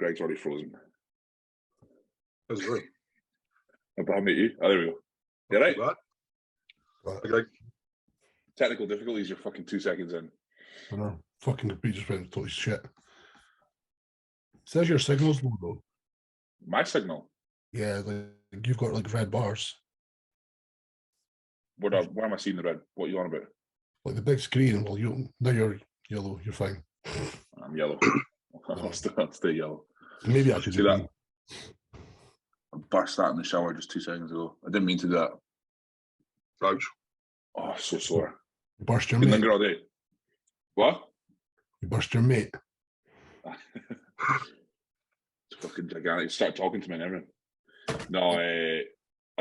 Greg's already frozen. How's it going? I'll meet you. Oh, there we go. You right? What? Okay. Technical difficulties, you're fucking 2 seconds in. I know. Fucking computer just went totally shit. It says your signal's low though. My signal? Yeah, like you've got like red bars. Where am I seeing the red? What are you on about? Like the big screen. Well, now you're yellow. You're fine. I'm yellow. I'll stay yellow. Maybe I should see that. I burst that in the shower just 2 seconds ago. I didn't mean to do that. Ouch. Oh, so sore. You burst your Been mate. linger all day. What? You burst your mate. It's fucking gigantic. Start talking to me and everything. No, I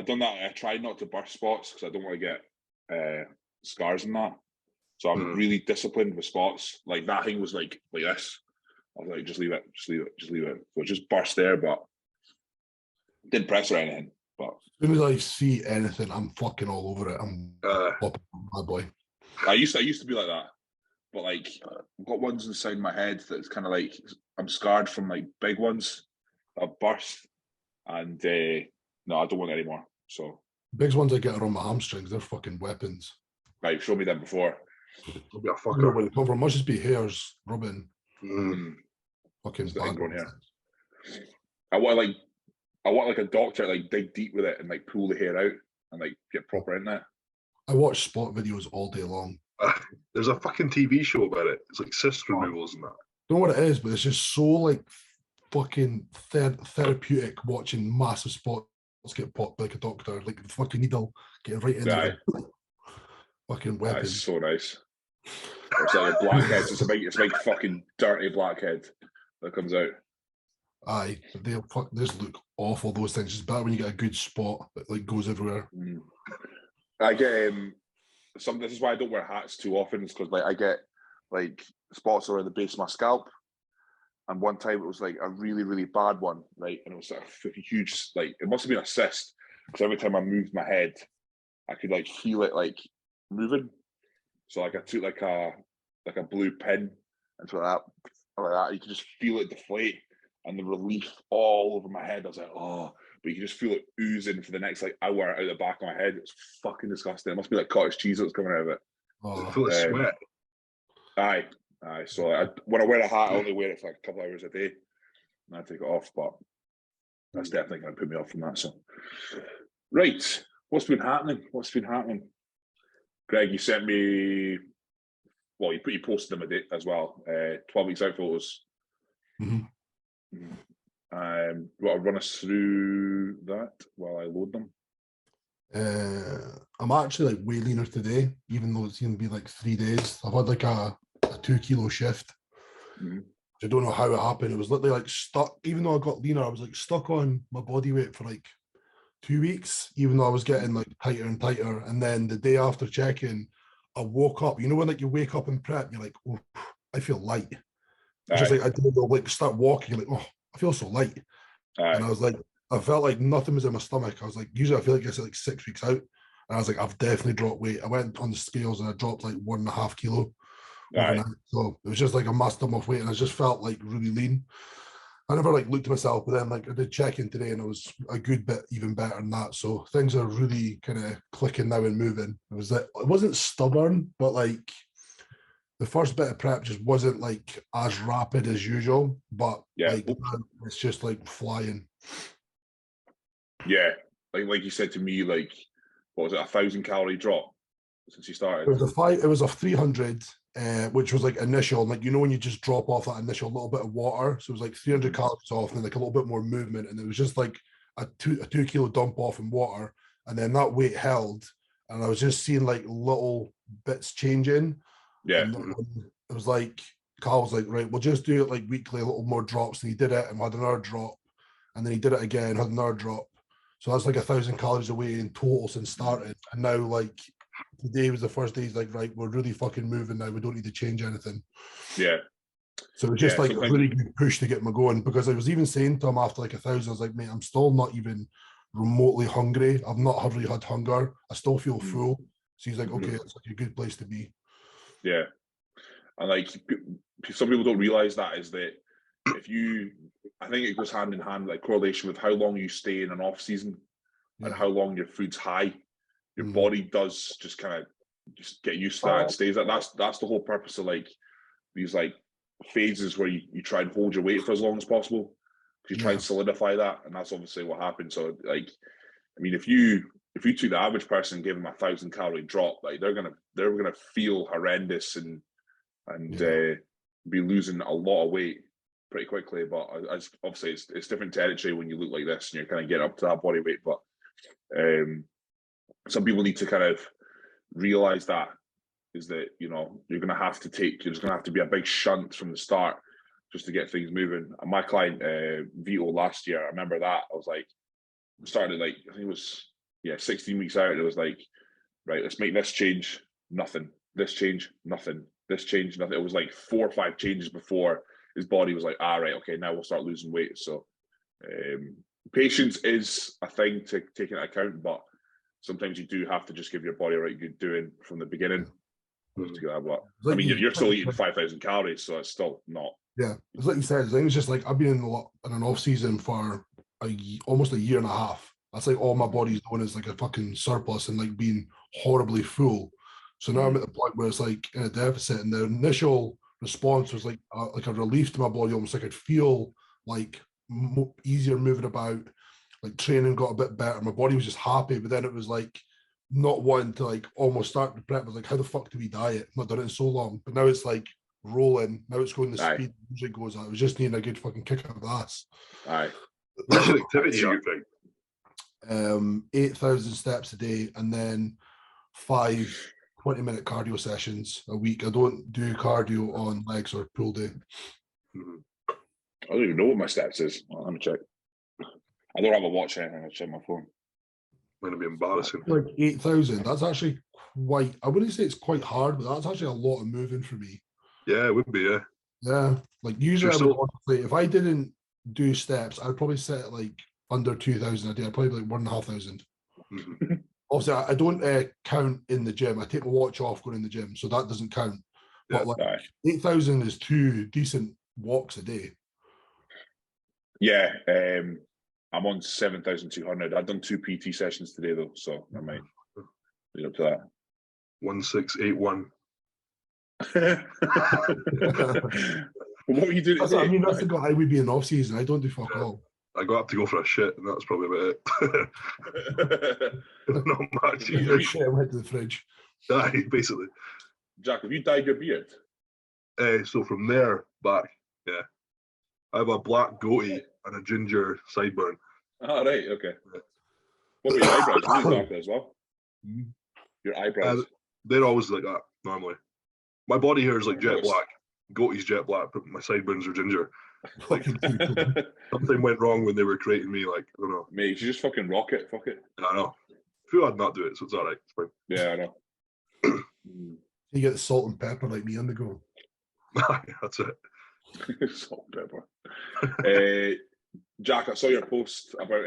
done that. I tried not to burst spots because I don't want to get scars and that. So I'm really disciplined with spots. Like that thing was like this. I was like, just leave it. So it just burst there, but didn't press or anything. But as soon as I see anything, I'm fucking all over it. I'm my boy. I used to be like that, but like I've got ones inside my head that's kind of like I'm scarred from like big ones that burst, and no, I don't want it anymore. So biggest ones I get are on my hamstrings. They're fucking weapons. Right, show me them before. It'll be a I don't know where they come from. Must just be hairs rubbing. Fucking bad. I want like a doctor like dig deep with it and like pull the hair out and like get proper in there. I watch spot videos all day long. There's a fucking TV show about it. It's like cyst removals and that. I don't know what it is, but it's just so like fucking therapeutic watching massive spots get popped like a doctor, like the fucking needle getting right in there. Fucking weapon. That's so nice. It's like a blackhead. It's a big fucking dirty blackhead that comes out. Aye, they'll just look awful. Those things. It's better when you get a good spot that like goes everywhere. I get this is why I don't wear hats too often. It's because like I get like spots around the base of my scalp, and one time it was like a really really bad one, right? And it was like a huge, like it must have been a cyst because every time I moved my head, I could like feel it like moving. So like I took like a blue pin and so like that, you could just feel it deflate and the relief all over my head. I was like, oh, but you can just feel it oozing for the next like hour out the back of my head. It's fucking disgusting. It must be like cottage cheese that was coming out of it. Oh, full of sweat. Aye. So when I wear a hat, I only wear it for like a couple hours a day, and I take it off. But that's definitely going to put me off from that. So, right, what's been happening? Greg, you sent me. Well, you posted them a day as well. 12 weeks out photos. Want to run us through that while I load them? I'm actually like way leaner today, even though it's going to be like 3 days. I've had like a 2 kilo shift. I don't know how it happened. It was literally like stuck. Even though I got leaner, I was like stuck on my body weight for like 2 weeks, even though I was getting like tighter and tighter. And then the day after checking, I woke up. You know when like you wake up and prep, you're like, oh, I feel light. It's just like I didn't know, like start walking, like, oh, I feel so light. And I was like, I felt like nothing was in my stomach. I was like, usually I feel like it's like 6 weeks out. And I was like, I've definitely dropped weight. I went on the scales and I dropped like 1.5 kilo. So it was just like a mass dump of weight, and I just felt like really lean. I never like looked at myself, but then like I did check in today and it was a good bit even better than that. So things are really kind of clicking now and moving. It wasn't stubborn, but like the first bit of prep just wasn't like as rapid as usual. But like it's just like flying. Yeah, like you said to me, like what was it, 1,000 calorie drop since you started? It was a 300. Which was like initial, like, you know, when you just drop off that initial little bit of water. So it was like 300 calories off and then like a little bit more movement. And it was just like a 2 kilo dump off in water. And then that weight held. And I was just seeing like little bits changing. Yeah. And it was like, Carl was like, right, we'll just do it like weekly, a little more drops. And he did it and had another drop. And then he did it again, had another drop. So that's like 1,000 calories away in total since started. And now like, today was the first day he's like, right, we're really fucking moving now. We don't need to change anything. Yeah. So it was just like a really good push to get me going, because I was even saying to him after like 1,000, I was like, mate, I'm still not even remotely hungry. I've not really had hunger. I still feel full. So he's like, okay, it's like a good place to be. Yeah. And like some people don't realize that is that I think it goes hand in hand, like correlation with how long you stay in an off season and how long your food's high. Your body does just kind of just get used to that and stays that. That's the whole purpose of like these like phases where you try and hold your weight for as long as possible, because you try and solidify that, and that's obviously what happens. So like, I mean, if you took the average person and gave them 1,000-calorie drop, like they're gonna feel horrendous and be losing a lot of weight pretty quickly. But as obviously it's different territory when you look like this and you're kind of getting up to that body weight. But some people need to kind of realize that is that, you know, you're just going to have to be a big shunt from the start just to get things moving. And my client, Vito, last year, I remember that. I was like, started like, I think it was, 16 weeks out. It was like, right, let's make this change, nothing. This change, nothing. This change, nothing. It was like 4 or 5 changes before his body was like, right, okay, now we'll start losing weight. So patience is a thing to take into account, but sometimes you do have to just give your body a right good doing from the beginning. To get that, but I mean, you're still eating 5,000 calories, so it's still not. Yeah, it's like you said. I think it's just like I've been in an off season for almost a year and a half. That's like all my body's doing is like a fucking surplus and like being horribly full. So now I'm at the point where it's like in a deficit, and the initial response was like a relief to my body, almost like I'd feel like easier moving about. Like training got a bit better. My body was just happy, but then it was like not wanting to like almost start the prep. I was like, how the fuck do we diet? I've not done it in so long. But now it's like rolling. Now it's going the speed it usually goes at. It was just needing a good fucking kick up the ass. What's your activity you think? 8,000 steps a day, and then 5 20-minute cardio sessions a week. I don't do cardio on legs or pull day. I don't even know what my steps is. Well, let me check. I don't have a watch or anything. I check my phone. Going to be embarrassing. Like 8,000. That's actually quite. I wouldn't say it's quite hard, but that's actually a lot of moving for me. Yeah, it would be. Yeah. Yeah. Like usually, honestly, if I didn't do steps, I'd probably set like under 2,000 a day. I'd probably like 1,500. Obviously, I don't count in the gym. I take my watch off going in the gym, so that doesn't count. But like 8,000 is 2 decent walks a day. Yeah. I'm on 7,200. I've done 2 PT sessions today though, so I might lead up to that. 1681. What were you doing today? I mean, that's the guy I would be in off season. I don't do fuck all. I got up to go for a shit, and that's probably about it. Not much. Shit, I went to the fridge. Basically. Jack, have you dyed your beard? So from there back, yeah. I have a black goatee and a ginger sideburn. Oh, right, okay. What about your eyebrows? Are they darker as well? Your eyebrows? They're always like that, normally. My body hair is like jet black. Goatee's jet black, but my sideburns are ginger. Like, something went wrong when they were creating me, like, I don't know. Mate, you should just fucking rock it, fuck it. I know. I feel I'd not do it, so it's all right. It's fine. Yeah, I know. You get the salt and pepper like me on the go. That's it. Salt and pepper. Jack, I saw your post about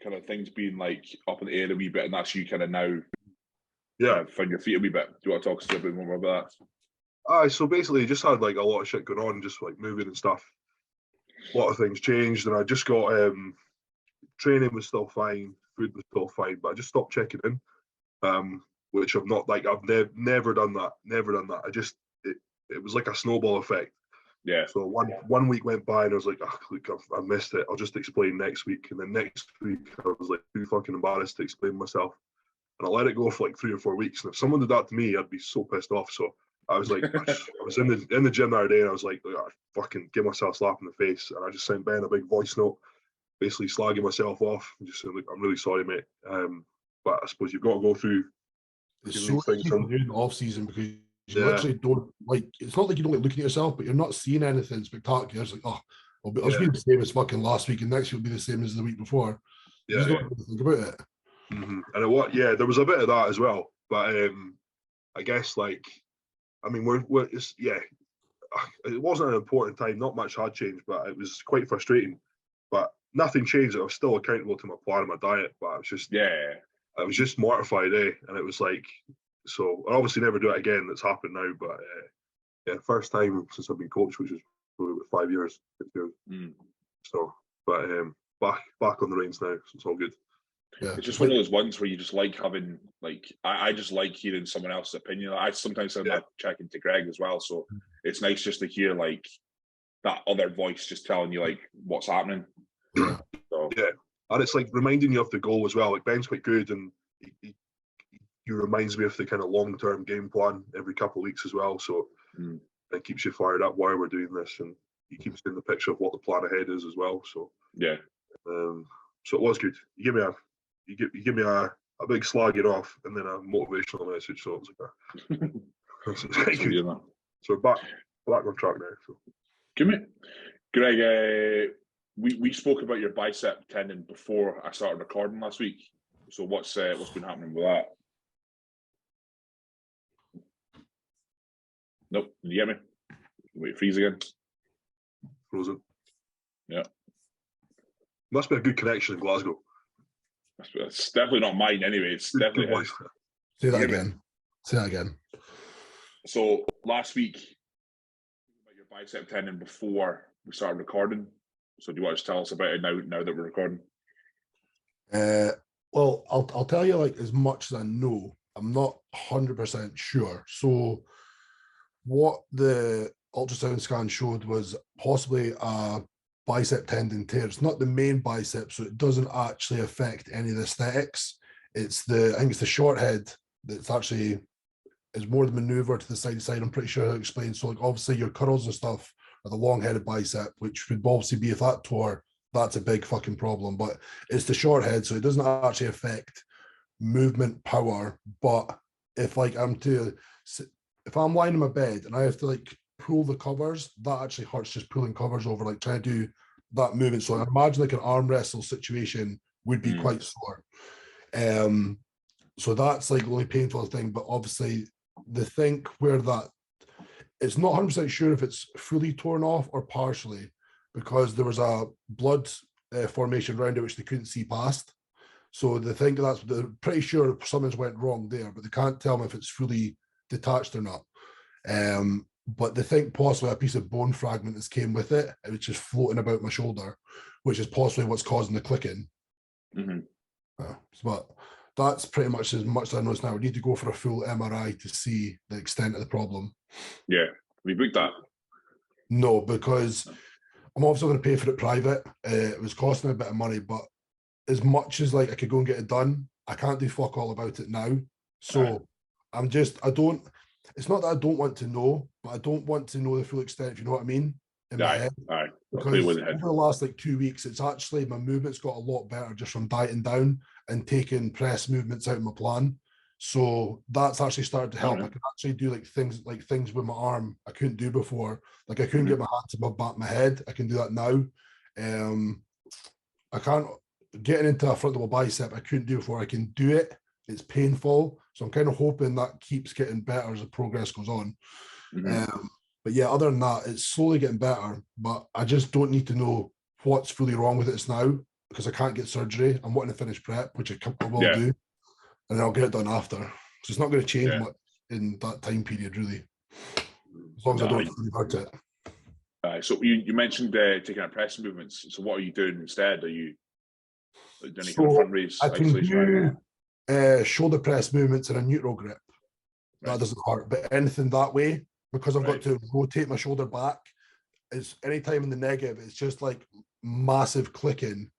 kind of things being like up in the air a wee bit, and that's you kind of now find your feet a wee bit. Do you want to talk to us a bit more about that? So basically, just had like a lot of shit going on, just like moving and stuff. A lot of things changed, and I just got training was still fine, food was still fine, but I just stopped checking in, which I've not like I've never done that. I just it was like a snowball effect. Yeah. So one week went by and I was like, oh, look, I missed it. I'll just explain next week. And then next week I was like too fucking embarrassed to explain myself. And I let it go for like 3 or 4 weeks. And if someone did that to me, I'd be so pissed off. So I was like, I was in the gym the other day and I was like, I fucking give myself a slap in the face. And I just sent Ben a big voice note, basically slagging myself off and just saying, like, I'm really sorry, mate. But I suppose you've got to go through these things in off season because you literally don't like. It's not like you don't like looking at yourself, but you're not seeing anything spectacular. It's like, oh, I'll be the same as fucking last week, and next week will be the same as the week before. You just don't really think about it. And there was a bit of that as well. But I guess like, I mean, it wasn't an important time. Not much had changed, but it was quite frustrating. But nothing changed. I was still accountable to my plan and my diet, but I was just I was just mortified, and it was like. So I obviously never do it again. That's happened now, but first time since I've been coached, which is for about 5 years. 6 years. So, but back on the reins now, so it's all good. Yeah. It's just one of those ones where you just like having, like, I just like hearing someone else's opinion. I sometimes end up checking to Greg as well, so it's nice just to hear like that other voice just telling you like what's happening. So. Yeah, and it's like reminding you of the goal as well. Like Ben's quite good, and he reminds me of the kind of long-term game plan every couple of weeks as well. So it keeps you fired up while we're doing this, and he keeps in the picture of what the plan ahead is as well. So yeah, so it was good. You give me a big slagging off and then a motivational message. So it was like so it's quite good. So we're back on track now. So give me, Greg. We spoke about your bicep tendon before I started recording last week. So what's been happening with that? Nope. Can you get me? Wait, freeze again. Frozen. Yeah. Must be a good connection in Glasgow. It's definitely not mine anyway. It's definitely his. Say that again. Say that again. So last week, about your bicep tendon before we started recording. So do you want to tell us about it now that we're recording? Well, I'll tell you like as much as I know. I'm not 100% sure. So what the ultrasound scan showed was possibly a bicep tendon tear. It's not the main bicep, so it doesn't actually affect any of the aesthetics. I think it's the short head that's actually is more the maneuver to the side to side. I'm pretty sure how to explain. So like obviously your curls and stuff are the long-headed bicep, which would obviously be if that tore, that's a big fucking problem. But it's the short head, so it doesn't actually affect movement power. But if I'm lying in my bed and I have to like pull the covers, that actually hurts just pulling covers over, like trying to do that movement. So I imagine like an arm wrestle situation would be quite sore. So that's like the only painful thing. But obviously the thing where that it's not 100% sure if it's fully torn off or partially, because there was a blood formation around it which they couldn't see past. So they're pretty sure something's went wrong there, but they can't tell them if it's fully detached or not. But they think possibly a piece of bone fragment has came with it, and it's just floating about my shoulder, which is possibly what's causing the clicking. But that's pretty much as much as I know now. We need to go for a full MRI to see the extent of the problem. Yeah, we booked that. No, because I'm obviously going to pay for it private. It was costing me a bit of money, but as much as like I could go and get it done, I can't do fuck all about it now. So it's not that I don't want to know, but I don't want to know the full extent, if you know what I mean, in my head. Because over the last like 2 weeks, it's actually my movement's got a lot better just from dieting down and taking press movements out of my plan. So that's actually started to help. I can actually do like things with my arm I couldn't do before. Like I couldn't get my hand to my back of my head. I can do that now. I can't getting into a frontal bicep I couldn't do before. I can do it. It's painful. So I'm kind of hoping that keeps getting better as the progress goes on. But yeah, other than that, it's slowly getting better. But I just don't need to know what's fully wrong with it now because I can't get surgery. I'm wanting to finish prep, which I will do. And then I'll get it done after. So it's not going to change much in that time period, really. As long as I don't think about it. So you mentioned taking out press movements. So what are you doing instead? Are you doing any kind of front raise? I can do shoulder press movements in a neutral grip. That doesn't hurt. But anything that way, because I've got to rotate my shoulder back, is anytime in the negative, it's just like massive clicking.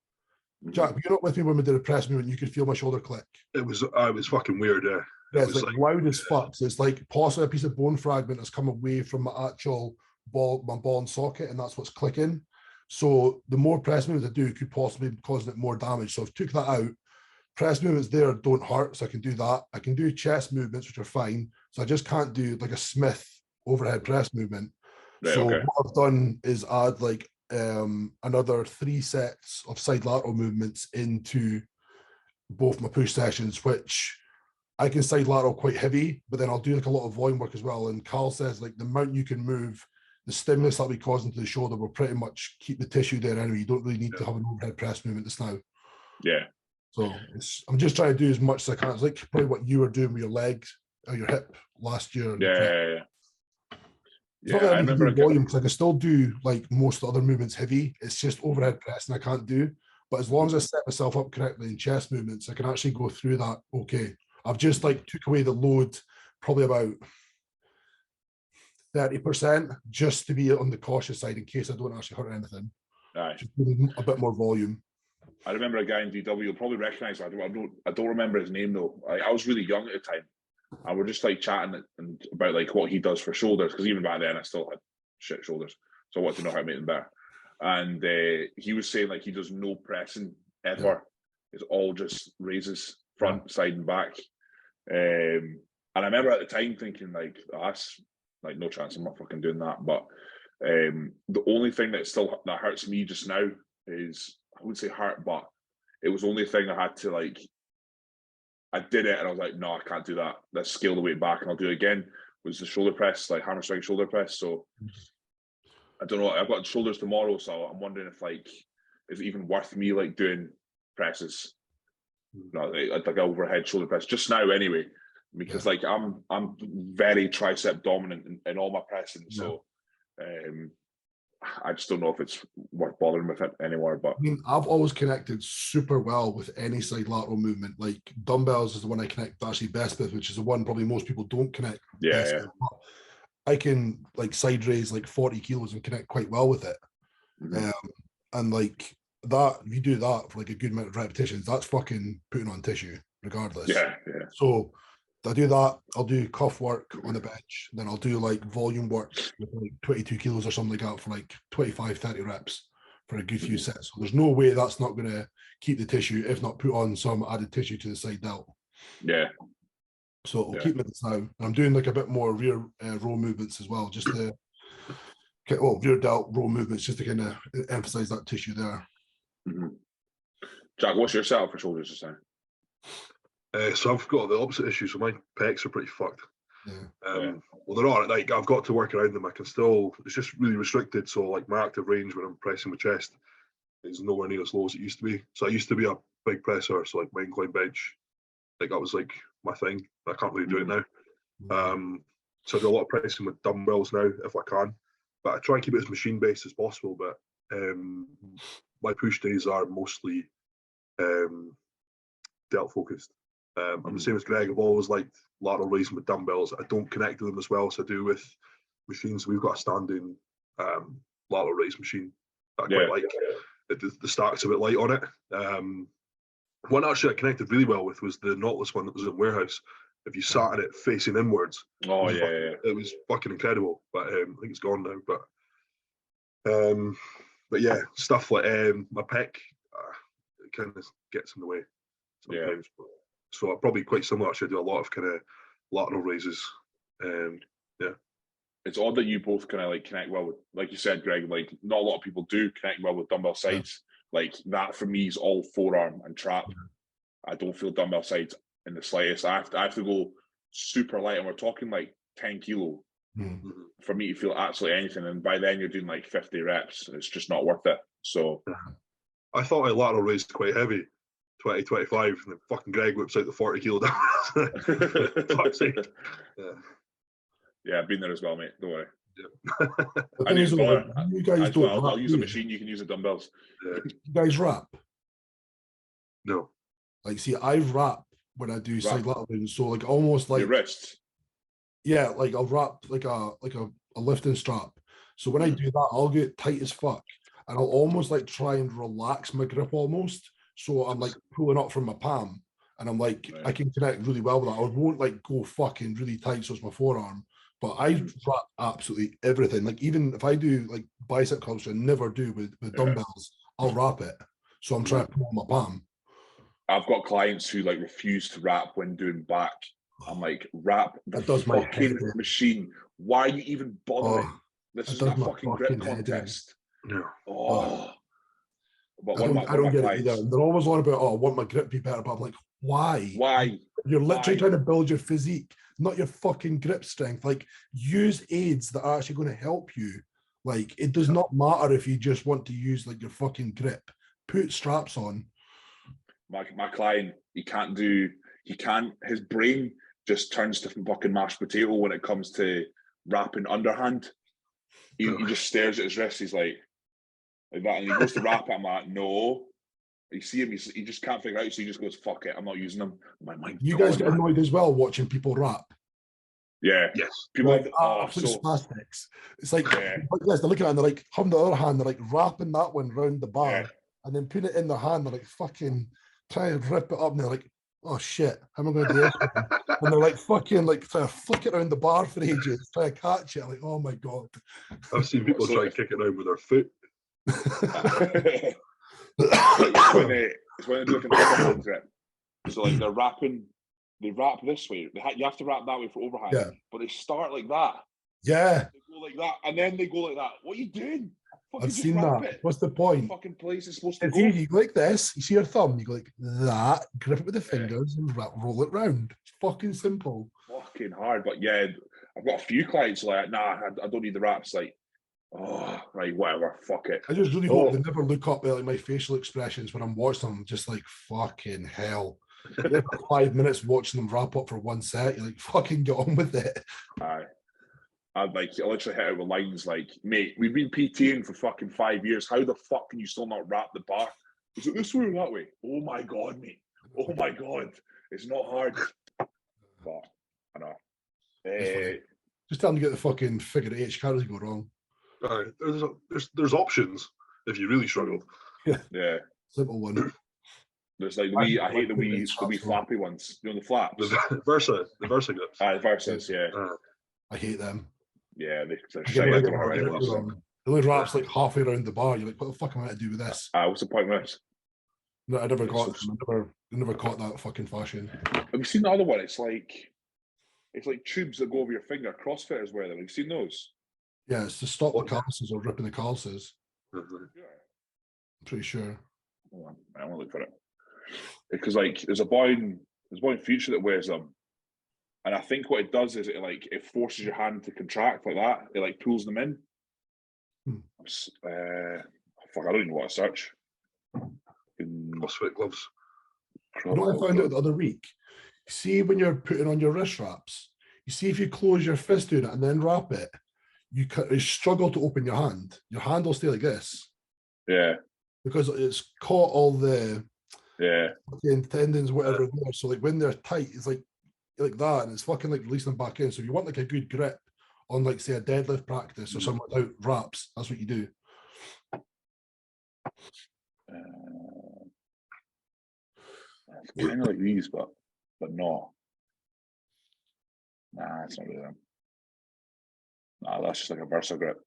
Jack, you're not with me when we did a press movement, you could feel my shoulder click. It was fucking weird, yeah. Yeah, it's like loud as fuck. So it's like possibly a piece of bone fragment has come away from my actual ball and socket, and that's what's clicking. So the more press movements I do could possibly be causing it more damage. So I've took that out. Press movements there don't hurt, so I can do that. I can do chest movements, which are fine. So I just can't do like a Smith overhead press movement. What I've done is add like another 3 sets of side lateral movements into both my push sessions, which I can side lateral quite heavy, but then I'll do like a lot of volume work as well. And Carl says like the amount you can move, the stimulus that'll be causing to the shoulder will pretty much keep the tissue there anyway. You don't really need to have an overhead press movement just now. Yeah. So I'm just trying to do as much as I can. It's like probably what you were doing with your legs or your hip last year. It's not Yeah, that I I need to remember. do volume because I can still do like most other movements heavy. It's just overhead pressing I can't do. But as long as I set myself up correctly in chest movements, I can actually go through that okay. I've just like took away the load probably about 30% just to be on the cautious side in case I don't actually hurt anything. Aye. Just a bit more volume. I remember a guy in DW, you'll probably recognise him. I don't remember his name though. I was really young at the time. And we're just like chatting and about like what he does for shoulders, because even back then I still had shit shoulders. So I wanted to know how to make them better. And he was saying like he does no pressing ever. Yeah. It's all just raises front, side and back. And I remember at the time thinking like, that's like no chance I'm not fucking doing that. But the only thing that hurts me just now is, I wouldn't say hurt, but it was the only thing I had to like, I did it and I was like, no, I can't do that. Let's scale the weight back and I'll do it again. Was the shoulder press, like hamstring shoulder press. So I don't know. I've got shoulders tomorrow, so I'm wondering if like, is it even worth me like doing presses? No, like an overhead shoulder press just now anyway, because like I'm very tricep dominant in all my pressing. So I just don't know if it's worth bothering with it anymore. But I mean, I've always connected super well with any side lateral movement. Like dumbbells is the one I connect actually best with, which is the one probably most people don't connect. Yeah. I can like side raise like 40 kilos and connect quite well with it. And like that, if you do that for like a good amount of repetitions, that's fucking putting on tissue regardless. Yeah. So I do that, I'll do cuff work on the bench, then I'll do like volume work with like 22 kilos or something like that for like 25, 30 reps for a good few sets. So there's no way that's not going to keep the tissue, if not put on some added tissue to the side delt. Yeah. So I'll keep it now. I'm doing like a bit more rear row movements as well, just to, rear delt row movements, just to kind of emphasize that tissue there. Jack, what's your setup for shoulders this time? So I've got the opposite issue. So my pecs are pretty fucked. Yeah. Well, they're all right. Like I've got to work around them. I can still. It's just really restricted. So like my active range when I'm pressing my chest is nowhere near as low as it used to be. So I used to be a big presser. So like my incline bench, like that was like my thing. I can't really do it now. So I do a lot of pressing with dumbbells now if I can, but I try and keep it as machine based as possible. But my push days are mostly delt focused. I'm the same as Greg. I've always liked lateral raising with dumbbells. I don't connect to them as well as I do with machines. We've got a standing lateral raise machine that I quite like. The stack's a bit light on it. One actually I connected really well with was the knotless one that was in warehouse. If you sat at it facing inwards, it was fucking incredible. But I think it's gone now. But yeah, stuff like my pec, it kind of gets in the way sometimes. So I'm probably quite similar. Actually, I do a lot of kind of lateral raises. It's odd that you both kind of like connect well with, like you said, Greg. Like not a lot of people do connect well with dumbbell sides. Like that for me is all forearm and trap. I don't feel dumbbell sides in the slightest. I have to go super light, and we're talking like 10 kilo for me to feel absolutely anything. And by then you're doing like 50 reps. It's just not worth it. So I thought I lateral raised quite heavy. 20, 25, and then fucking Greg whips out the 40 kilo down. Fuck's sake. Yeah, I've been there as well, mate. Don't worry. You guys don't. I'll use a machine. You can use the dumbbells. You guys wrap? No. Like, see, I wrap when I do side lateral moves. So, like, almost like your wrists. Yeah, like I'll wrap like a lifting strap. So when I do that, I'll get tight as fuck, and I'll almost like try and relax my grip almost. So I'm like pulling up from my palm, and I'm like, I can connect really well with that. I won't like go fucking really tight, so it's my forearm. But I wrap absolutely everything. Like even if I do like bicep curls, which I never do with dumbbells, I'll wrap it. So I'm trying to pull on my palm. I've got clients who like refuse to wrap when doing back. I'm like, wrap the fucking machine. Why are you even bothering? This is a fucking grip contest. But I don't get it either. They're always on about, I want my grip to be better. But I'm like, why? Why? You're literally trying to build your physique, not your fucking grip strength. Like, use aids that are actually going to help you. Like, it does not matter if you just want to use like your fucking grip. Put straps on. My client, his brain just turns to fucking mashed potato when it comes to wrapping underhand. he just stares at his wrist. He's like that, and he goes to wrap it. I'm like, no. You see him, he just can't figure it out, so he just goes, fuck it, I'm not using them. My you guys get annoyed as well watching people rap? Yeah. Yes. People like, so spastics. It's like, they're looking at it and they're like, on the other hand, they're like wrapping that one round the bar and then putting it in their hand. They're like fucking trying to rip it up and they're like, oh shit, how am I going to do this? And they're like fucking like trying to flick it around the bar for ages, trying to catch it. Like, oh my God. I've seen people try to kick it around with their foot. it's when they do like an overhand grip. So like they wrap this way. You have to wrap that way for overhand. But they start like that. Yeah. They go like that, and then they go like that. What are you doing? I've seen that. It. What's the point? The fucking place is supposed to it's go. Easy. You go like this, you see your thumb, you go like that, grip it with the fingers and roll it round. It's fucking simple. Fucking hard, but yeah, I've got a few clients like, nah, I don't need the wraps. Like, oh, right, whatever, fuck it. I just really hope they never look up at like my facial expressions when I'm watching them. Just like fucking hell. 5 minutes watching them wrap up for one set. You're like, fucking get on with it. I literally hit out with lines like, mate, we've been PTing for fucking 5 years. How the fuck can you still not wrap the bar? Is it this way or that way? Oh my God, mate. Oh my God. It's not hard. But I know. Just tell them to get the fucking figure eight. You can't really go wrong. There's options if you really struggle. Yeah. Simple one. There's like I hate the wee flappy ones. You know the flaps? The Versa grips. The Versas, yeah. I hate them. Yeah, they're shite. I don't know how anyone else them. It only wraps like halfway around the bar. You're like, what the fuck am I to do with this? What's the point of this? No, I never got them. I never caught that fucking fashion. Have you seen the other one? It's like tubes that go over your finger. CrossFitters wear them. Have you seen those? Yeah, it's to stop the calluses or ripping the calluses. Mm-hmm. Yeah. I'm pretty sure. Hold on, I want to look for it. Because like there's a boy in Future that wears them, and I think what it does is it forces your hand to contract like that. It like pulls them in. Fuck, I don't even know what to search. CrossFit gloves. You know what I found out the other week? See when you're putting on your wrist wraps, you see if you close your fist doing it and then wrap it, you struggle to open your hand. Your hand will stay like this. Yeah. Because it's caught all the tendons, whatever there. So like when they're tight, it's like that, and it's fucking like releasing them back in. So if you want like a good grip on like say a deadlift practice or something without wraps, that's what you do. It's kind of like these, but no. Nah, it's not really them. Nah, that's just like a Versa grip.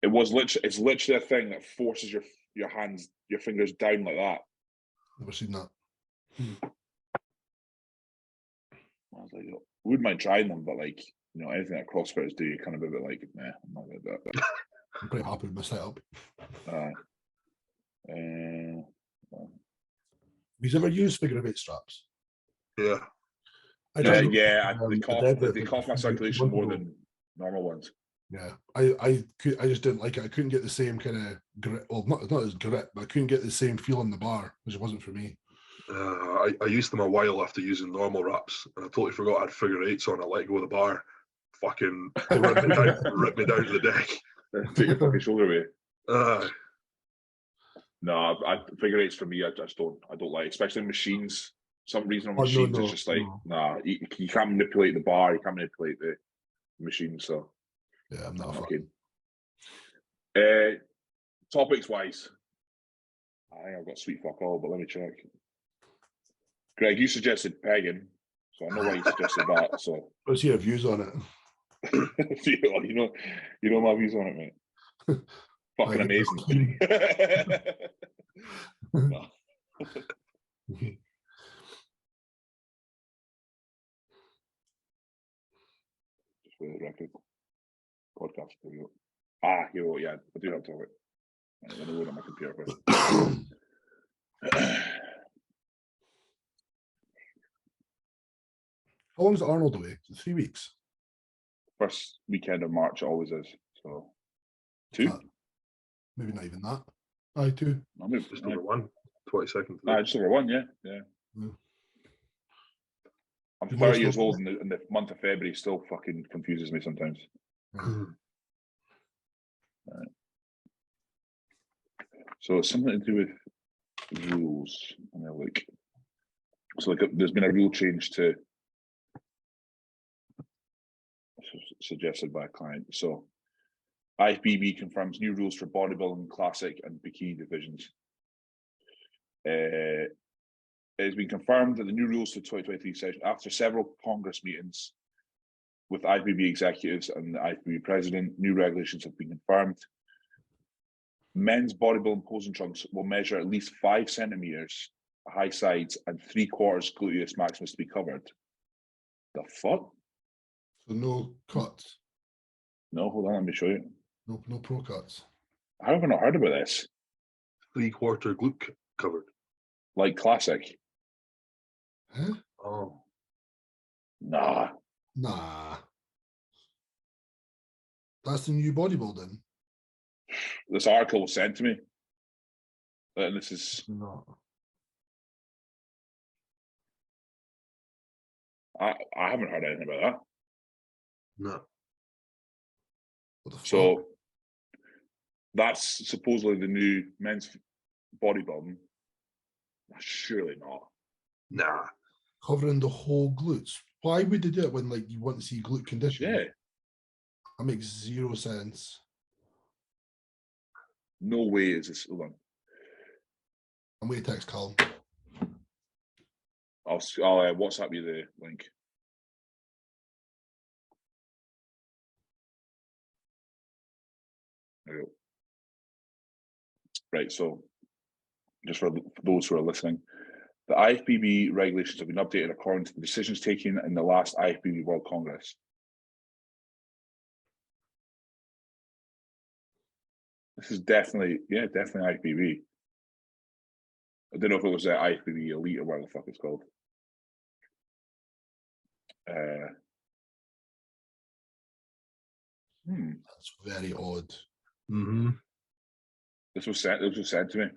It's literally a thing that forces your hands, your fingers down like that. Never seen that. I was like, wouldn't mind trying them, but like, you know, anything that CrossFitters do, you're kind of a bit like, nah, I'm not gonna do that. I'm pretty happy with my setup. Have you ever used figure eight straps? Yeah. They cut off my circulation more than normal ones. Yeah, I just didn't like it. I couldn't get the same kind of grip. Well, not as grip, but I couldn't get the same feel on the bar, which wasn't for me. I used them a while after using normal wraps, and I totally forgot I had figure eights on. I let go of the bar, fucking ripped me down to the deck. Take your fucking shoulder away. No, figure eights for me. I don't like, especially in machines. Some reason on machines, it's just like nah. You can't manipulate the bar. You can't manipulate the machine. So yeah, I'm not a fan. Topics wise, I think I've got sweet fuck all, but let me check. Greg, you suggested pegging, so I know why you suggested that. So what's your views on it? you know my views on it, mate. Fucking amazing. Just for the record, podcast. Here we go. Here we go. Yeah, I do have to talk about it. I'm going to load on my computer first. How long is Arnold away? 3 weeks. First weekend of March always is. So 2. Maybe not even that. 2. No, maybe just over 1. 22nd. Just over 1. Yeah. I'm 30 years old, and the month of February still fucking confuses me sometimes. Right. So it's something to do with rules. Let me look. So like, there's been a rule change to suggested by a client. So IFBB confirms new rules for bodybuilding, classic, and bikini divisions. It has been confirmed that the new rules for the 2023 session, after several Congress meetings with IFBB executives and the IFBB president, new regulations have been confirmed. Men's bodybuilding posing trunks will measure at least 5 centimeters high sides and 3/4 gluteus maximus to be covered. The fuck? So no cuts. No, hold on, let me show you. No pro cuts. How have I not heard about this? 3/4 glute covered. Like classic? Huh? Oh. Nah. Nah. That's the new bodybuilding. This article was sent to me. And this is... No. I haven't heard anything about that. No. What the fuck? So that's supposedly the new men's bodybuilding. Surely not. Nah. Covering the whole glutes. Why would they do it when like you want to see glute condition? Yeah. That makes zero sense. No way is this. Hold on. I'm going to text Callum. I'll WhatsApp you the link. There you go. Right, so just for those who are listening, the IFBB regulations have been updated according to the decisions taken in the last IFBB World Congress. This is definitely IFBB. I don't know if it was IFBB Elite or whatever the fuck it's called. That's very odd. Mm-hmm. This was sent to me.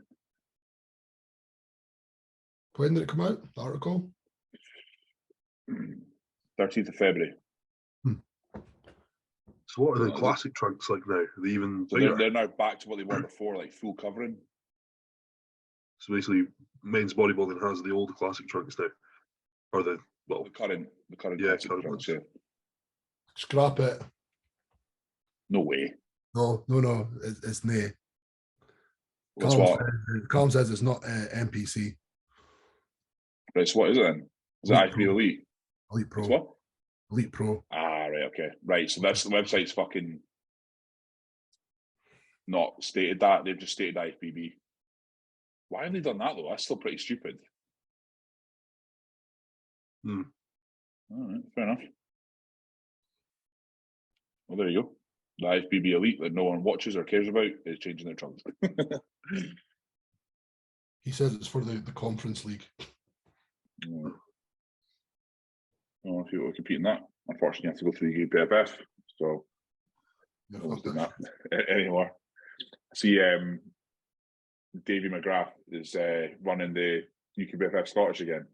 When did it come out, the article? 13th of February. So what are the classic trunks like now? Are they even so bigger? They're now back to what they were before, like full covering. So basically, men's bodybuilding has the old classic trunks now, or the current yeah, classic current trunks, ones. yeah. Scrap it. No way. No, it's nay. What's what? Callum says it's not NPC. Right, so what is it then? Is it Elite IFBB Elite? Elite Pro. It's what? Elite Pro. Ah, right, okay. Right, so that's the website's fucking not stated that, they've just stated IFBB. Why have they done that though? That's still pretty stupid. All right, fair enough. Well, there you go. The IFBB Elite that no one watches or cares about is changing their trunks. He says it's for the conference league. Well, if you were competing that, unfortunately, you have to go through the BFF. So, Yeah, no one's fuck doing that that anymore. See, Davey McGrath is running the UK BFF Scottish again.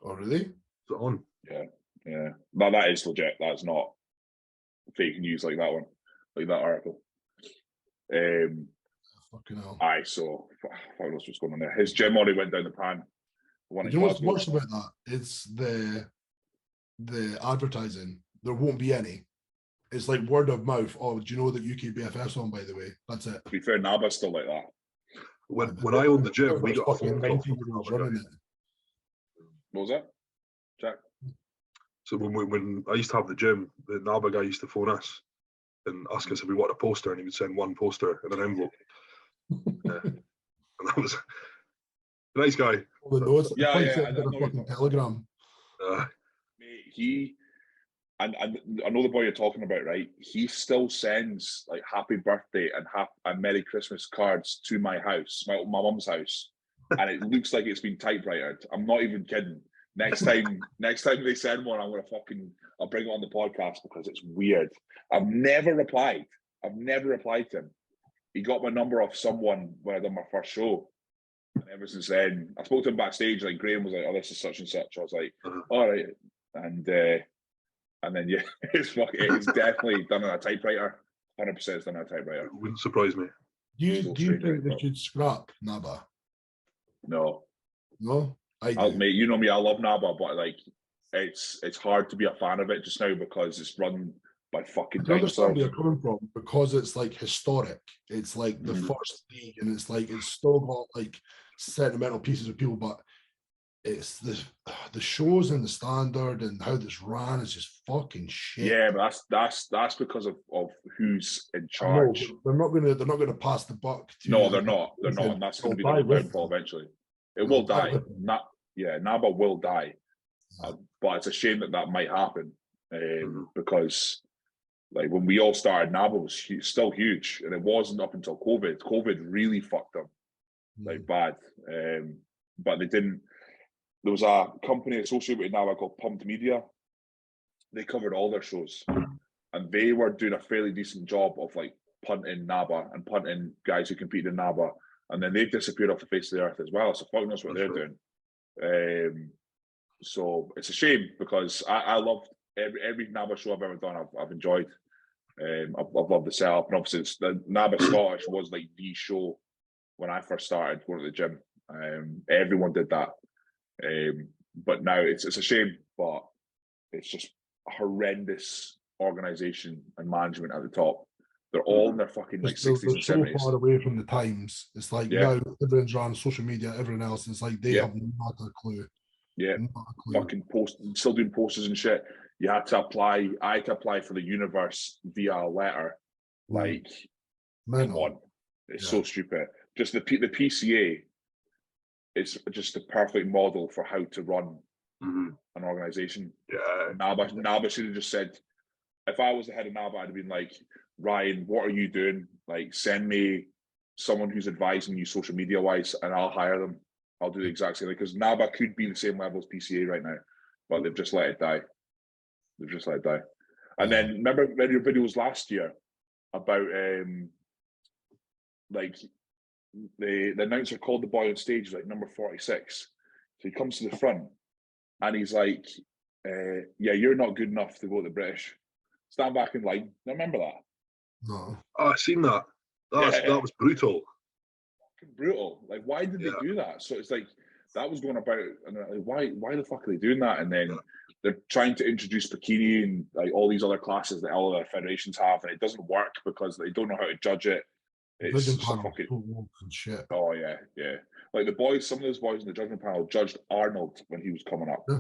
Oh, really? Is it on? Yeah. But that is legit. That's not fake news like that one, like that article. Fucking hell. Aye, so what else was going on there? His gym already went down the pan. You know what's worse about that? It's the advertising. There won't be any. It's like word of mouth. Oh, do you know that UK BFF's on, by the way? That's it. To be fair, NABA's still like that. When I owned the gym, we got a fucking phone call 19-year-olds from running it. What was that? Jack? So when I used to have the gym, the NABA guy used to phone us and ask us if we want a poster, and he would send one poster in an envelope. And that was a nice guy. All the notes. Yeah, I know a fucking telegram. Mate, and I know the boy you're talking about, right? He still sends like happy birthday and Merry Christmas cards to my house, my mum's house, and it looks like it's been typewritered. I'm not even kidding. Next time they send one, I'll bring it on the podcast because it's weird. I've never replied to him. He got my number off someone when I done my first show. And ever since then, I spoke to him backstage, like Graham was like, oh, this is such and such. I was like, all right. And then, yeah, it's definitely done on a typewriter. 100% it's done a typewriter. It wouldn't surprise me. Do you Still think strange, they but- should scrap NABA? No, No, I do. mate, you know me, I love NABA, but like, it's hard to be a fan of it just now because it's run by fucking I understand dinosaurs. where you're coming from because it's like historic. It's like the Mhm. first league, and it's like it's still got like sentimental pieces of people, but it's the shows and the standard and how this ran is just fucking shit. Yeah, but that's because of who's in I know, charge. but they're not gonna pass the buck to No, they're not, and that's going to be It'll the die with downfall them. eventually. It It'll will die die. with them. NABA will die, Yeah. but it's a shame that might happen Mhm. because, like, when we all started, NABA was still huge, and it wasn't up until COVID. COVID really fucked them like bad, but they didn't. There was a company associated with NABA called Pumped Media. They covered all their shows, and they were doing a fairly decent job of like punting NABA and punting guys who competed in NABA, and then they've disappeared off the face of the earth as well. So fuck knows what they're doing. So it's a shame because I loved every NABA show I've ever done. I've enjoyed. I've loved the setup, and obviously the NABA Scottish was like the show when I first started going to the gym. Everyone did that. But now it's a shame, but it's just a horrendous organization and management at the top. They're all in their fucking like They're 60s and so 70s. far away from the times. It's like Yeah. now everyone's on social media, everyone else. It's like they Yeah. have not a clue. Yeah, Not a clue. fucking still doing posters and shit. You had to apply. I had to apply for the universe via a letter. Like, come Mental. on, it's Yeah. so stupid. Just the PCA is just the perfect model for how to run Mhm. an organization. Yeah. NABA should have just said, if I was the head of NABA, I'd have been like, Ryan, what are you doing? Like, send me someone who's advising you social media wise, and I'll hire them. I'll do the exact same thing because NABA could be the same level as PCA right now, but they've just let it die. They've just let it die. And then remember your videos last year about like the announcer called the boy on stage like number 46. So he comes to the front and he's like, yeah, you're not good enough to go to the British. Stand back in line. Now remember that? No. Oh, I've seen that. That was brutal. Brutal. Like, why did they do that? So it's like that was going about, and like, why the fuck are they doing that? And then they're trying to introduce bikini and like all these other classes that all the federations have, and it doesn't work because they don't know how to judge it. It's Judging just a panel, fucking so woke and shit. oh yeah. Like the boys, some of those boys in the judging panel judged Arnold when he was coming up. Yeah.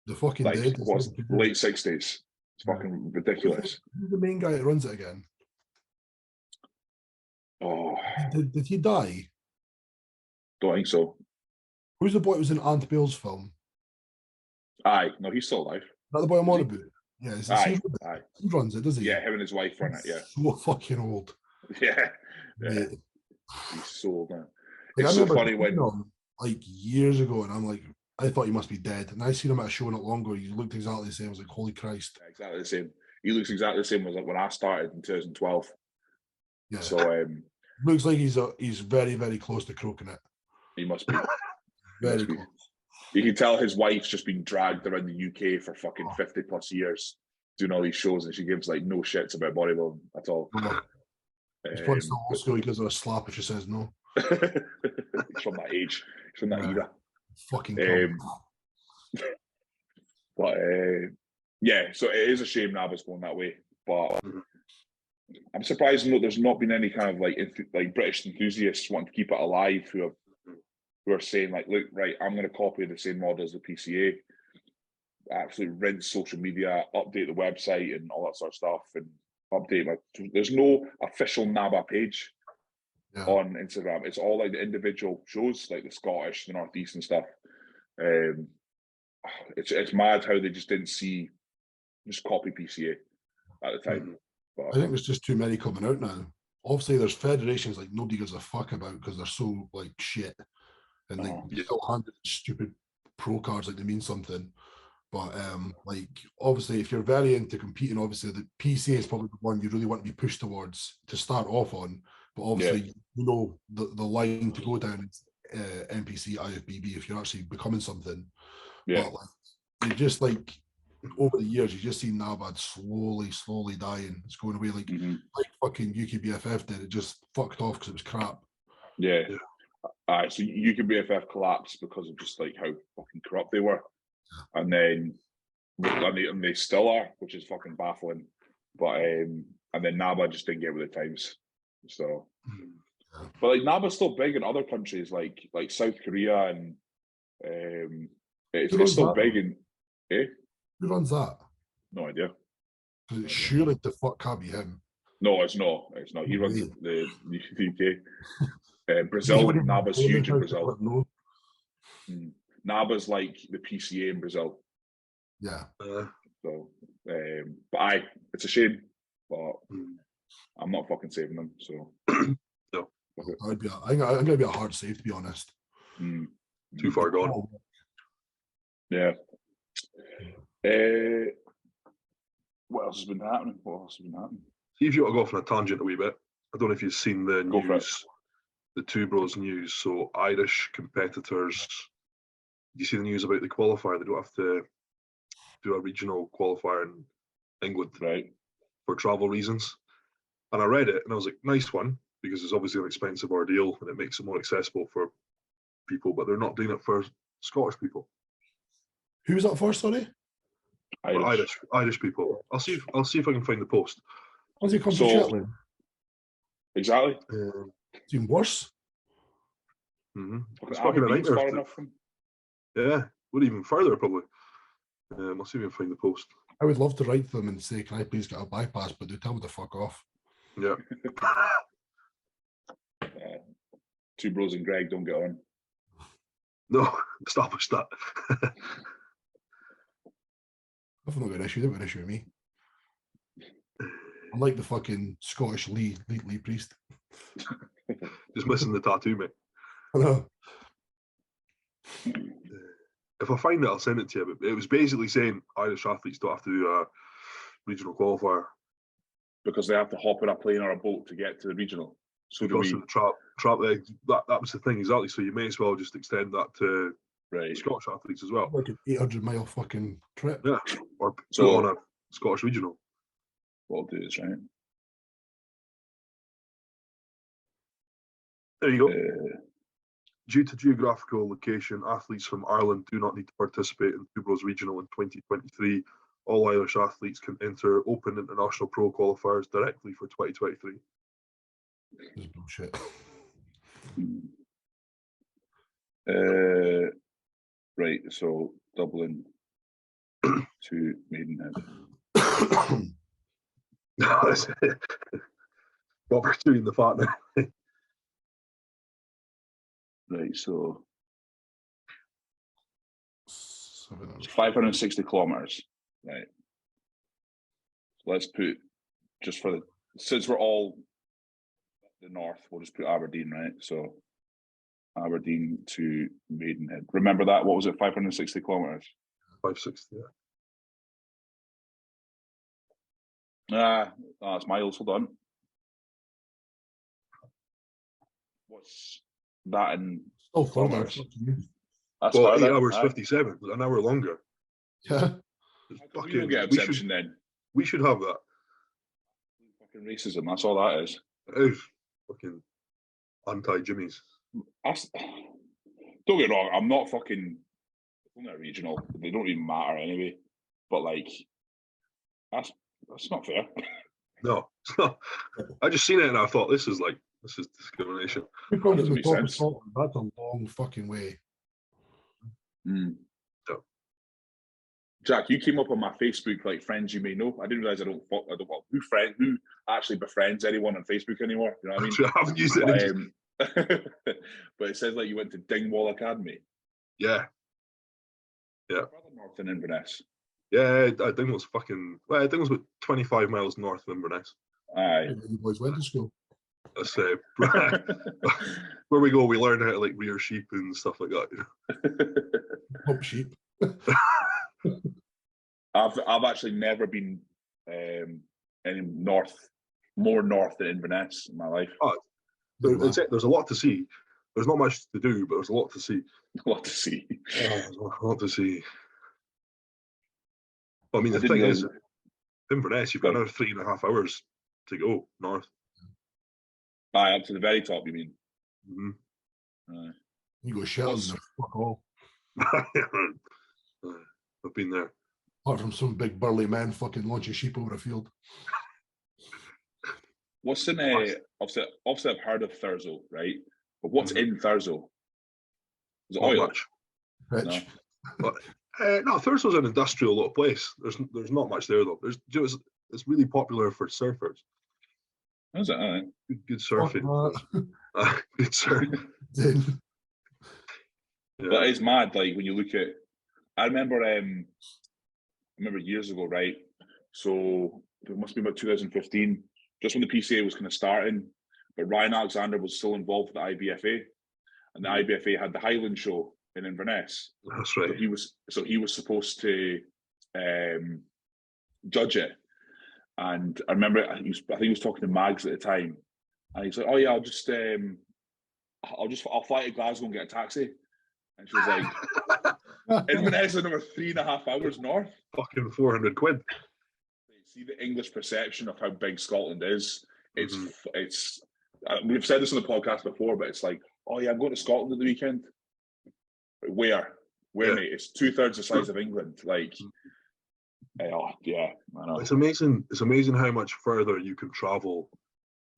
The fucking Like dead. was late 60s. It's fucking ridiculous. Who's the main guy that runs it again? Oh, Did he die? don't think so. Who's the boy that was in Ant Bale's film? Aye, no, he's still alive. That the boy I'm Is on he? about? Yeah, it's Aye, he aye. runs it, does he? Yeah, him and his wife run it. Yeah, So fucking old. yeah. Mate. He's so old, man. Like, It's I so remember funny seeing when him, like years ago, and I'm like, I thought he must be dead. And I seen him at a show not long ago. He looked exactly the same. I was like, holy Christ. exactly the same. He looks exactly the same as like when I started in 2012. Yeah. So Looks like he's very, very close to croaking it. he must be. Very must be. close. You can tell his wife's just been dragged around the UK for fucking 50 plus years doing all these shows, and she gives like no shits about bodybuilding at all. He's probably still old school. He gives her a slap if she says no. He's from that age. He's from that era. Fucking But yeah, so it is a shame NABA's going that way. But I'm surprised there's not been any kind of like British enthusiasts wanting to keep it alive who are saying like, look, right, I'm going to copy the same model as the PCA, absolutely rinse social media, update the website and all that sort of stuff, and update there's no official NABA page on Instagram. It's all like the individual shows, like the Scottish, the Northeast and stuff. It's mad how they just didn't just copy PCA at the time. But I think there's just too many coming out now. Obviously, there's federations like nobody gives a fuck about because they're so like shit, and they still handed stupid pro cards like they mean something. But like obviously, if you're very into competing, obviously the PCA is probably the one you really want to be pushed towards to start off on. But obviously, you know the line to go down is NPC, IFBB if you're actually becoming something. Yeah. But like they just like over the years, you just seen NABA slowly dying. It's going away like fucking UK BFF did. It just fucked off because it was crap. Yeah. So UK BFF collapsed because of just like how fucking corrupt they were, and then they still are, which is fucking baffling. But and then NABA just didn't get with the times. So, but like NABA's still big in other countries like South Korea, and it's still big in. Who runs that? No idea. Surely the fuck can't be him. No, it's not. It's not. He runs the UK. Brazil, NABA's huge in Brazil. NABA's like the PCA in Brazil. Yeah. So, but it's a shame, but I'm not fucking saving them. So, no. I'm gonna be a hard save, to be honest. Too far gone. Yeah. What else has been happening? See if you want to go off on a tangent a wee bit. I don't know if you've seen the news, the Two Bros news. So Irish competitors. You see the news about the qualifier? They don't have to do a regional qualifier in England, right, for travel reasons. And I read it and I was like, nice one, because it's obviously an expensive ordeal and it makes it more accessible for people, but they're not doing it for Scottish people. Who's that for, sorry? Irish people. I'll see if I can find the post. How's he come to Shetland? Exactly. It's even worse. It's fucking a nightmare. Yeah, we're even further probably. I'll see if I can find the post. I would love to write to them and say, can I please get a bypass, but they tell me to fuck off. Yeah. Two Bros and Greg don't get on. No, establish that. I've not got an issue. They've got an issue with me. I'm like the fucking Scottish Lee priest. Just missing the tattoo, mate. I know. If I find it, I'll send it to you. But it was basically saying Irish athletes don't have to do a regional qualifier because they have to hop in a plane or a boat to get to the regional. So because of the trap leg. That was the thing, exactly. So you may as well just extend that to Scottish athletes as well. Like an 800-mile fucking trip. Yeah, or put on a Scottish regional. What I'll do is, right. There you go. Due to geographical location, athletes from Ireland do not need to participate in Two Bros Regional in 2023. All Irish athletes can enter Open International Pro qualifiers directly for 2023. This is bullshit. Right, so Dublin to Maidenhead. Robert's doing the fat now. Right, so 560 kilometers. Right. So let's put, just for since we're all the north, we'll just put Aberdeen, right? So Aberdeen to Maidenhead. Remember that? What was it? 560 kilometers. 560. Yeah. That's miles. Hold on. What's that in? Oh, further. That's 8 hours 57. An hour longer. Yeah. We don't get exemption then. We should have that. Fucking racism. That's all that is. It is fucking anti-Jimmys. Don't get wrong. I'm not fucking. It's only a regional. They don't even matter anyway. But like, that's not fair. No, it's not. I just seen it and I thought this is discrimination. That's a long fucking way. So. Jack, you came up on my Facebook like friends you may know. I didn't realize I don't who actually befriends anyone on Facebook anymore. You know what I mean? I haven't used it. But it says like you went to Dingwall Academy. Yeah. Further north in Inverness. Yeah, Dingwall's Dingwall's about 25 miles north of Inverness. Aye. You boys went to school. That's where we go. We learn how to like rear sheep and stuff like that. You know? Pump sheep. I've actually never been any more north than Inverness in my life. Oh, there's a lot to see. There's not much to do, but there's a lot to see. A lot to see. There's a lot to see. Well, I mean, I the didn't thing realise- is, Inverness, you've got another 3.5 hours to go north. Aye, up to the very top, you mean? Mm-hmm. You go Shetland, What's- fuck all. I've been there. Apart from some big burly men fucking launching sheep over a field. What's in obviously I've heard of Thurso, right? But what's in Thurso? Is it Not oil? much. Rich. No. No, Thurso's an industrial little place. There's not much there though. It's really popular for surfers. Is it? All right. Good surfing. Good surfing. Yeah. But it's mad. Like when you look at, I remember years ago, right? So it must be about 2015, just when the PCA was kind of starting. But Ryan Alexander was still involved with the IBFA, and the IBFA had the Highland Show in Inverness. That's right. So he was supposed to judge it, and I remember I think he was talking to Mags at the time, and he's like, "Oh yeah, I'll fly to Glasgow and get a taxi," and she was like, "Inverness is another 3.5 hours north." Fucking 400 quid. See the English perception of how big Scotland is. It's we've said this on the podcast before, but it's like, oh yeah, I'm going to Scotland at the weekend. Where, mate? It's 2/3 the size of England. Like, oh yeah, I know. It's amazing. It's amazing how much further you can travel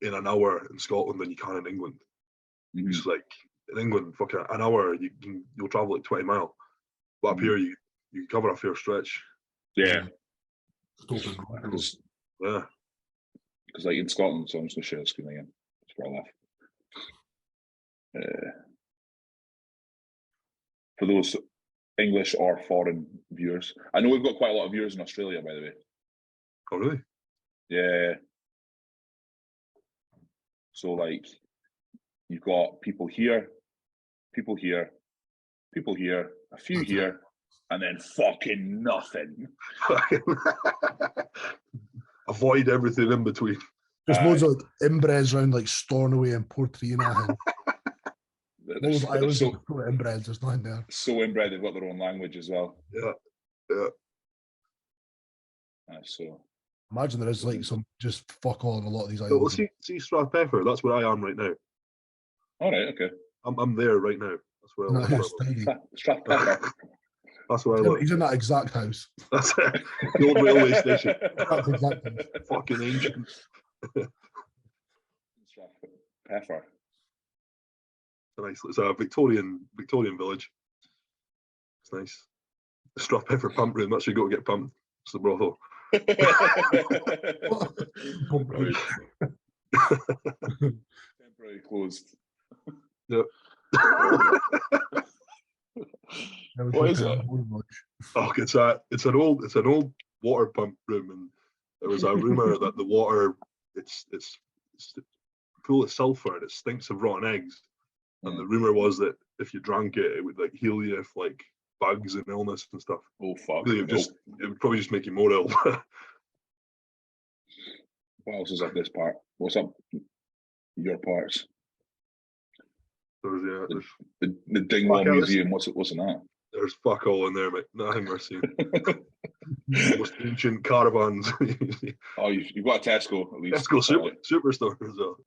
in an hour in Scotland than you can in England. It's like in England, fucking an hour, you'll travel like 20 miles. But up here, you cover a fair stretch. Yeah. Because Yeah. Because like in Scotland, so I'm just gonna share the screen again. It's where I laugh. For those English or foreign viewers, I know we've got quite a lot of viewers in Australia, by the way. Oh, really? Yeah. So like, you've got people here, people here, people here, a few here, and then fucking nothing. Avoid everything in between. there's loads of inbreds around like Stornoway and Portree. Those islands so inbreds, there's nothing there. So inbred, they've got their own language as well. Yeah. So imagine there is like some just fuck all in a lot of these Well, islands. see Strathpeffer. That's where I am right now. all right, okay. I'm there right now. That's where I live. Strathpeffer. That's where I live. He's in that exact house. That's it. The old railway station. That's exact house. Fucking ancient. Strathpeffer. Nice. It's a Victorian village. It's nice. The Strathpeffer pump room. That's where you go to get pumped. It's the brothel. Temporarily closed. Yep. What is it? Oh, it's an old water pump room, and there was a rumor that the water it's full of sulfur and it stinks of rotten eggs. And the rumor was that if you drank it, it would like heal you of like bugs and illness and stuff. Oh fuck! Really, it would probably just make you more ill. What else is up this part? What's up your parts? There's The Dingwall Museum. What's in that? There's fuck all in there, mate. Nothing worth seeing. Most ancient caravans. Oh, you've got a Tesco at least. Tesco Superstore as well.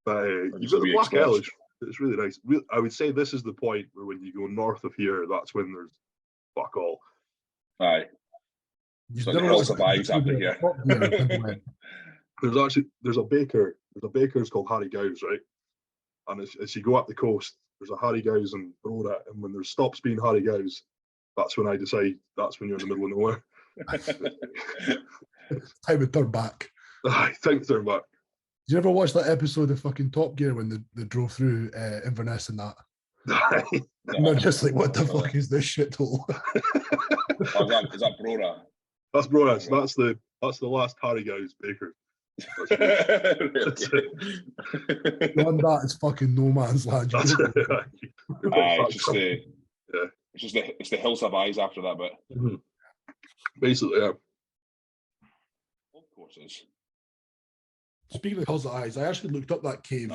But you've got the Black Elsh. It's really nice. I would say this is the point where when you go north of here, that's when there's fuck all. Aye. So the hills of eyes after here. There's a baker. There's a baker's called Harry Gow's, right? And as you go up the coast, there's a Harry Gow's in Brora, and when there stops being Harry Gow's, that's when I decide that's when you're in the middle of nowhere. Time to turn back. I think turn back. Did you ever watch that episode of fucking Top Gear when they drove through Inverness and that? And they're just like, what the fuck is this shithole? Is that Brora? That's Brora. That's the last Harry Gow's baker. That's it. Beyond that, it's fucking no man's land. It's the hills of eyes after that bit. Mm-hmm. Basically, yeah. Of course it is. Speaking of hills of eyes, I actually looked up that cave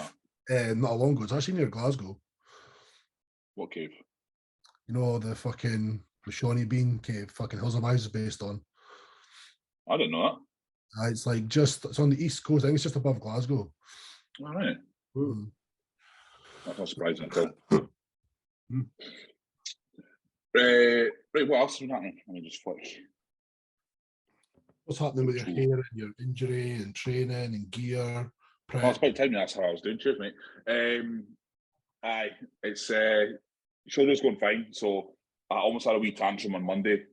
not long ago. It's actually near Glasgow. What cave? You know, the Shawnee Bean cave, fucking Hills of Eyes is based on. I didn't know It's like it's on the east coast. I think it's just above Glasgow. that. All right. Mm. That's not surprising at all. Mm. Right, what else has been happening? Let me just flick. What's happening with your hair and your injury and training and gear? Prep? Well, it's about time that's how I was doing. Cheers, mate. Aye, it's shoulder's going fine. So I almost had a wee tantrum on Monday,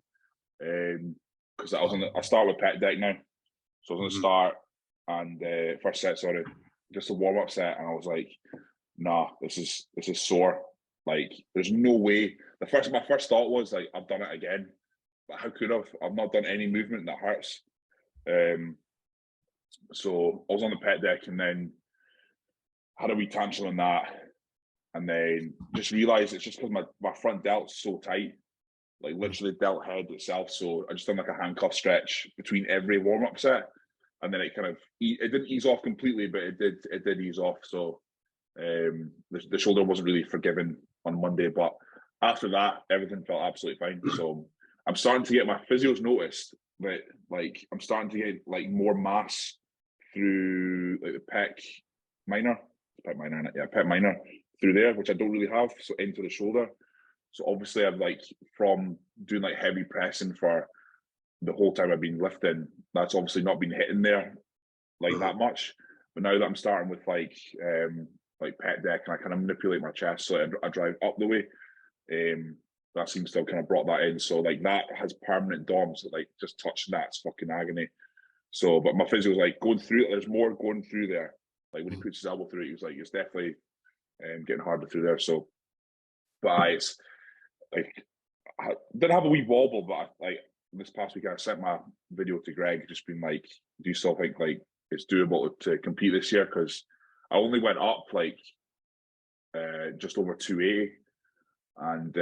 because I was I start with pec deck now, so I was on the start and first set, sorry, just a warm up set, and I was like, nah, this is sore. Like, there's no way. My first thought was like, I've done it again, but how could I've not done any movement that hurts. So I was on the pec deck and then had a wee tantrum on that, and then just realised it's just because my front delt's so tight, like literally delt head itself. So I just done like a handcuff stretch between every warm up set, and then it kind of it didn't ease off completely, but it did ease off. So the shoulder wasn't really forgiven on Monday, but after that everything felt absolutely fine. So I'm starting to get my physios noticed that like I'm starting to get like more mass through like the pec minor through there, which I don't really have, so into the shoulder. So obviously I've like from doing like heavy pressing for the whole time I've been lifting, that's obviously not been hitting there like that much. But now that I'm starting with like pec deck and I kind of manipulate my chest so I drive up the way, that seems to have kind of brought that in. So like that has permanent DOMs that like just touching that's fucking agony. So, but my physio was like going through it. There's more going through there. Like when he puts his elbow through it, he was like, it's definitely getting harder through there. So, but it's like I did have a wee wobble, but like this past week I sent my video to Greg, just being like, do you still think like it's doable to compete this year? Because I only went up like just over 280, and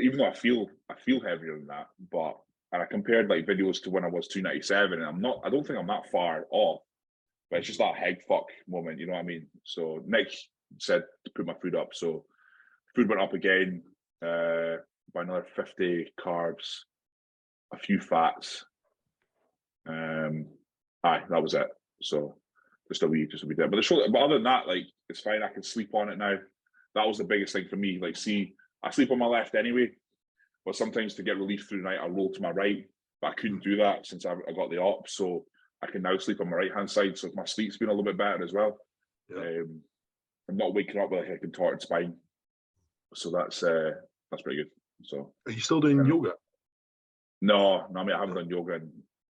even though I feel heavier than that, and I compared like videos to when I was 297, and I don't think I'm that far off, but it's just that head fuck moment, you know what I mean? So Nick said to put my food up, so food went up again by another 50 carbs, a few fats. That was it. So just a wee bit. But the shoulder, but other than that, like it's fine. I can sleep on it now. That was the biggest thing for me. Like, see, I sleep on my left anyway, but sometimes to get relief through the night, I roll to my right. But I couldn't do that since I got the op, so I can now sleep on my right hand side. So my sleep's been a little bit better as well. Yeah. I'm not waking up with like a contorted spine, so that's pretty good. So, are you still doing yoga? No, I mean I haven't done yoga in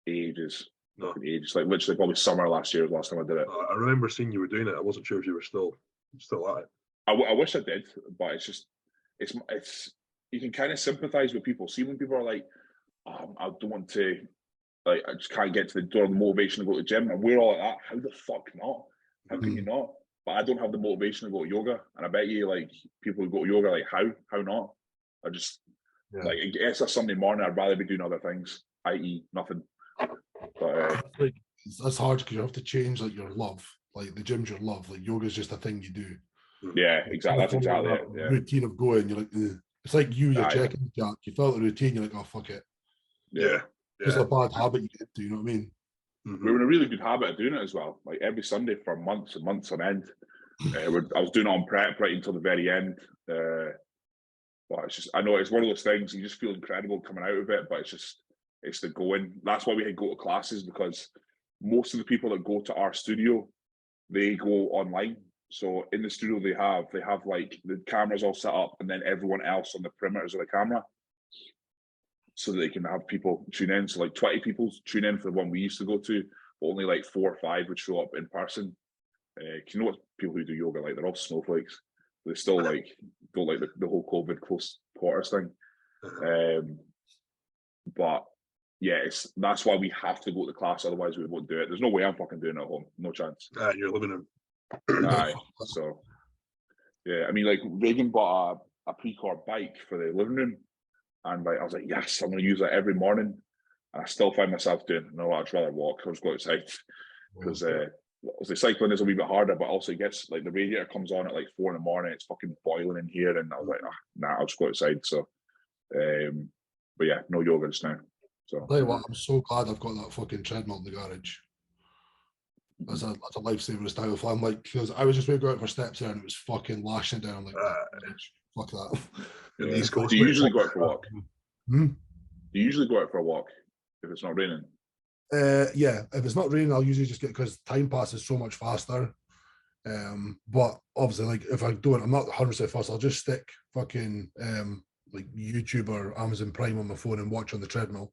ages. No. Ages, like literally probably summer last year was the last time I did it. I remember seeing you were doing it. I wasn't sure if you were still at it. I wish I did, but it's just it's you can kind of sympathize with people. See when people are like, I don't want to, like I just can't get to the door of the motivation to go to the gym, and we're all like that. How the fuck not? How can you not? But I don't have the motivation to go to yoga, and I bet you like people who go to yoga, like how not? I just like it's a Sunday morning. I'd rather be doing other things, i.e., nothing. But like that's hard because you have to change like your love. Like the gym's your love. Like yoga's just a thing you do. Yeah, exactly. That's exactly it. Yeah. Routine of going, you're like, ugh. It's like you're checking jack. You felt the routine, you're like, oh fuck it. Yeah. It's a bad habit you get into, you know what I mean? We were in a really good habit of doing it as well. Like every Sunday for months and months on end. I was doing it on prep right until the very end. But it's just, I know it's one of those things, you just feel incredible coming out of it, but it's the going. That's why we had go to classes, because most of the people that go to our studio, they go online. So in the studio they have like the cameras all set up, and then everyone else on the perimeters of the camera, so that they can have people tune in. So like 20 people tune in for the one we used to go to, but only like 4 or 5 would show up in person. You know what people who do yoga like? They're all snowflakes. They still like don't like the whole COVID close quarters thing. But yeah, that's why we have to go to the class, otherwise we won't do it. There's no way I'm fucking doing it at home. No chance. You're living in. Aye. So yeah, I mean, like Reagan bought a Precor bike for the living room, and like I was like, yes, I'm going to use that every morning. And I still find myself doing, no, I'd rather walk. I'll just go outside, because the cycling is a wee bit harder, but also it gets like the radiator comes on at like 4 in the morning. It's fucking boiling in here, and I was like, nah, I'll just go outside. So, but yeah, no yoga just now. So tell you what, I'm so glad I've got that fucking treadmill in the garage. That's a lifesaver as time. I'm like, because I was just going to go out for steps there and it was fucking lashing it down. I'm like, fuck that. In the East Coast, do you usually go out for a walk? Hmm? Do you usually go out for a walk if it's not raining? Yeah, if it's not raining, I'll usually just get, because time passes so much faster. But obviously, like if I don't, I'm not 100% fast. I'll just stick fucking like YouTube or Amazon Prime on my phone and watch on the treadmill.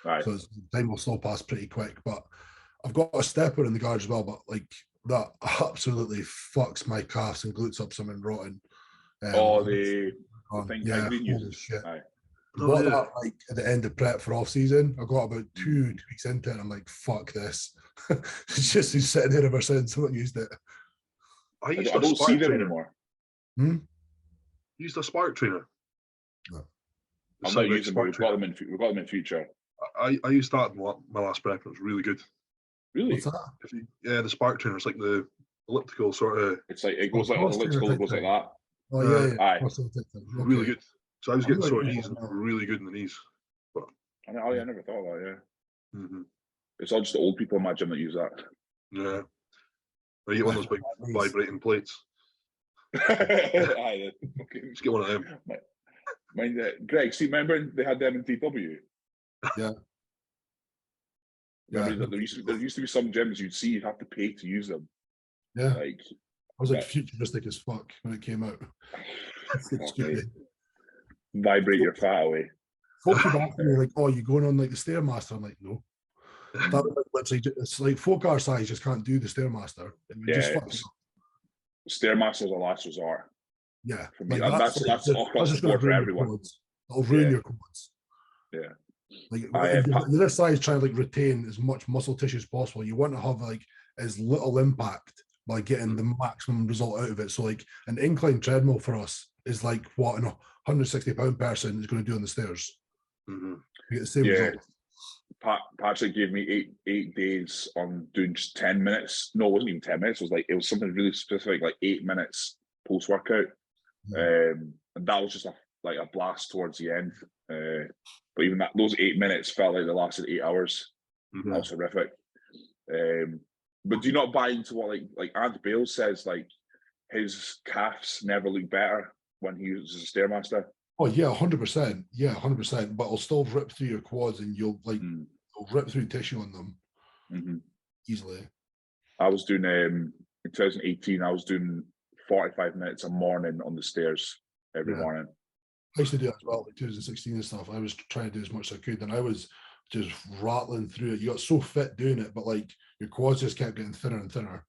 Right. So time will still pass pretty quick. But I've got a stepper in the garage as well. But like that absolutely fucks my calves and glutes up something rotten. The thing yeah, Green holy uses. shit. Aye. Bought that like at the end of prep for off season. I got about two weeks into it. And I'm like, fuck this. It's just been sitting here ever since. I haven't used it. I don't see them anymore. Used a Spark trainer. No. I'm not using them. We've got them in future. I used that in my last prep. It was really good. Really? What's that? Yeah, the Spark trainer. It's like the elliptical sort of. It's like it goes like an elliptical. It goes like that. Oh yeah, Aye. Really good. So I was getting sore knees and really good in the knees. But I never thought of that. Yeah. Mm-hmm. It's all just the old people in my gym that use that. Yeah. Or you get one of those big vibrating plates. Aye, just get one of them. Mind Greg, see, remember they had them in DW? Yeah. Remember there used to be some gyms you'd have to pay to use them. Yeah. Like I was like futuristic as fuck when it came out. Vibrate your fat away. Folk keep asking me like, "Oh, you going on like the StairMaster?" I'm like, no. That was literally it's like folk our size just can't do the StairMaster. StairMaster is a last resort. Yeah, for me. Like, that's across the board for everyone. It'll ruin your quads. Yeah. Like if you're this size, trying to like retain as much muscle tissue as possible. You want to have like as little impact by getting the maximum result out of it. So like an incline treadmill for us is like what a 160-pound person is going to do on the stairs. Mm-hmm. You get the same result. Patrick gave me eight days on doing just 10 minutes. No, it wasn't even 10 minutes. It was something really specific, like 8 minutes post workout. And that was just a blast towards the end. But even those 8 minutes felt like they lasted 8 hours. Mm-hmm. That was horrific. But do you not buy into what like Ant Bale says, like his calves never look better when he uses a StairMaster? Oh yeah, 100%. Yeah, 100%. But it'll still rip through your quads, and you'll it'll rip through tissue on them easily. I was doing in 2018. I was doing 45 minutes a morning on the stairs every morning. I used to do that as well, like 2016 and stuff. I was trying to do as much as I could, and I was just rattling through it. You got so fit doing it, but like your quads just kept getting thinner and thinner.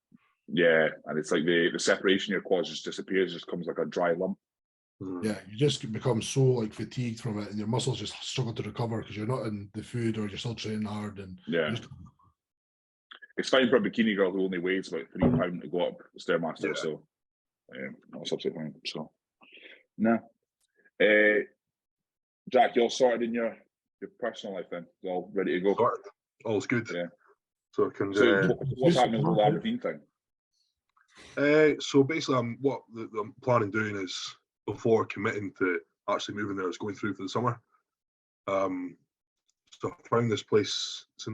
Yeah, and it's like the separation of your quads just disappears, just comes like a dry lump. Yeah, you just become so like fatigued from it, and your muscles just struggle to recover because you're not in the food or you're still training hard. And it's fine for a bikini girl who only weighs about 3 pounds to go up the StairMaster. Yeah. So that's absolutely fine. So Jack, you're all sorted in your personal life then? You're all ready to go? Sorted. All's good. Yeah. So can what's happening with the Aberdeen thing? So basically, I'm planning doing is, before committing to actually moving there, is going through for the summer. So I found this place. It's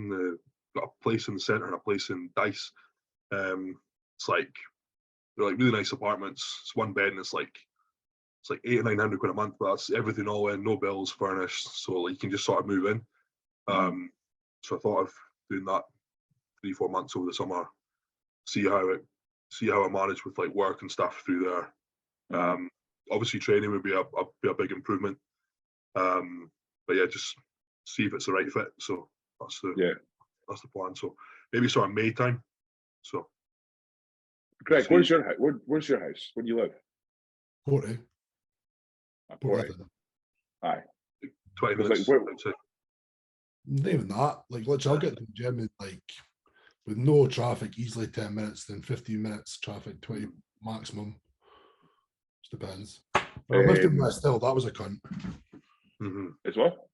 got a place in the centre and a place in Dice. It's like they're like really nice apartments. It's one bed and it's like £800 or £900 a month, but that's everything all in, no bills, furnished. So like, you can just sort of move in. So I thought of doing that 3-4 months over the summer, see how I manage with like work and stuff through there. Obviously training would be a big improvement. But yeah, just see if it's the right fit. So that's the plan. So maybe sort of May time. So Greg, where's your house? Where's your house? Where do you live? 40. Aye. 20 minutes. Not even that. Like, literally, I'll get to the gym in like with no traffic, easily 10 minutes, then 15 minutes traffic, 20 maximum. Just depends. When I lived in West Hill, that was a cunt. It's what?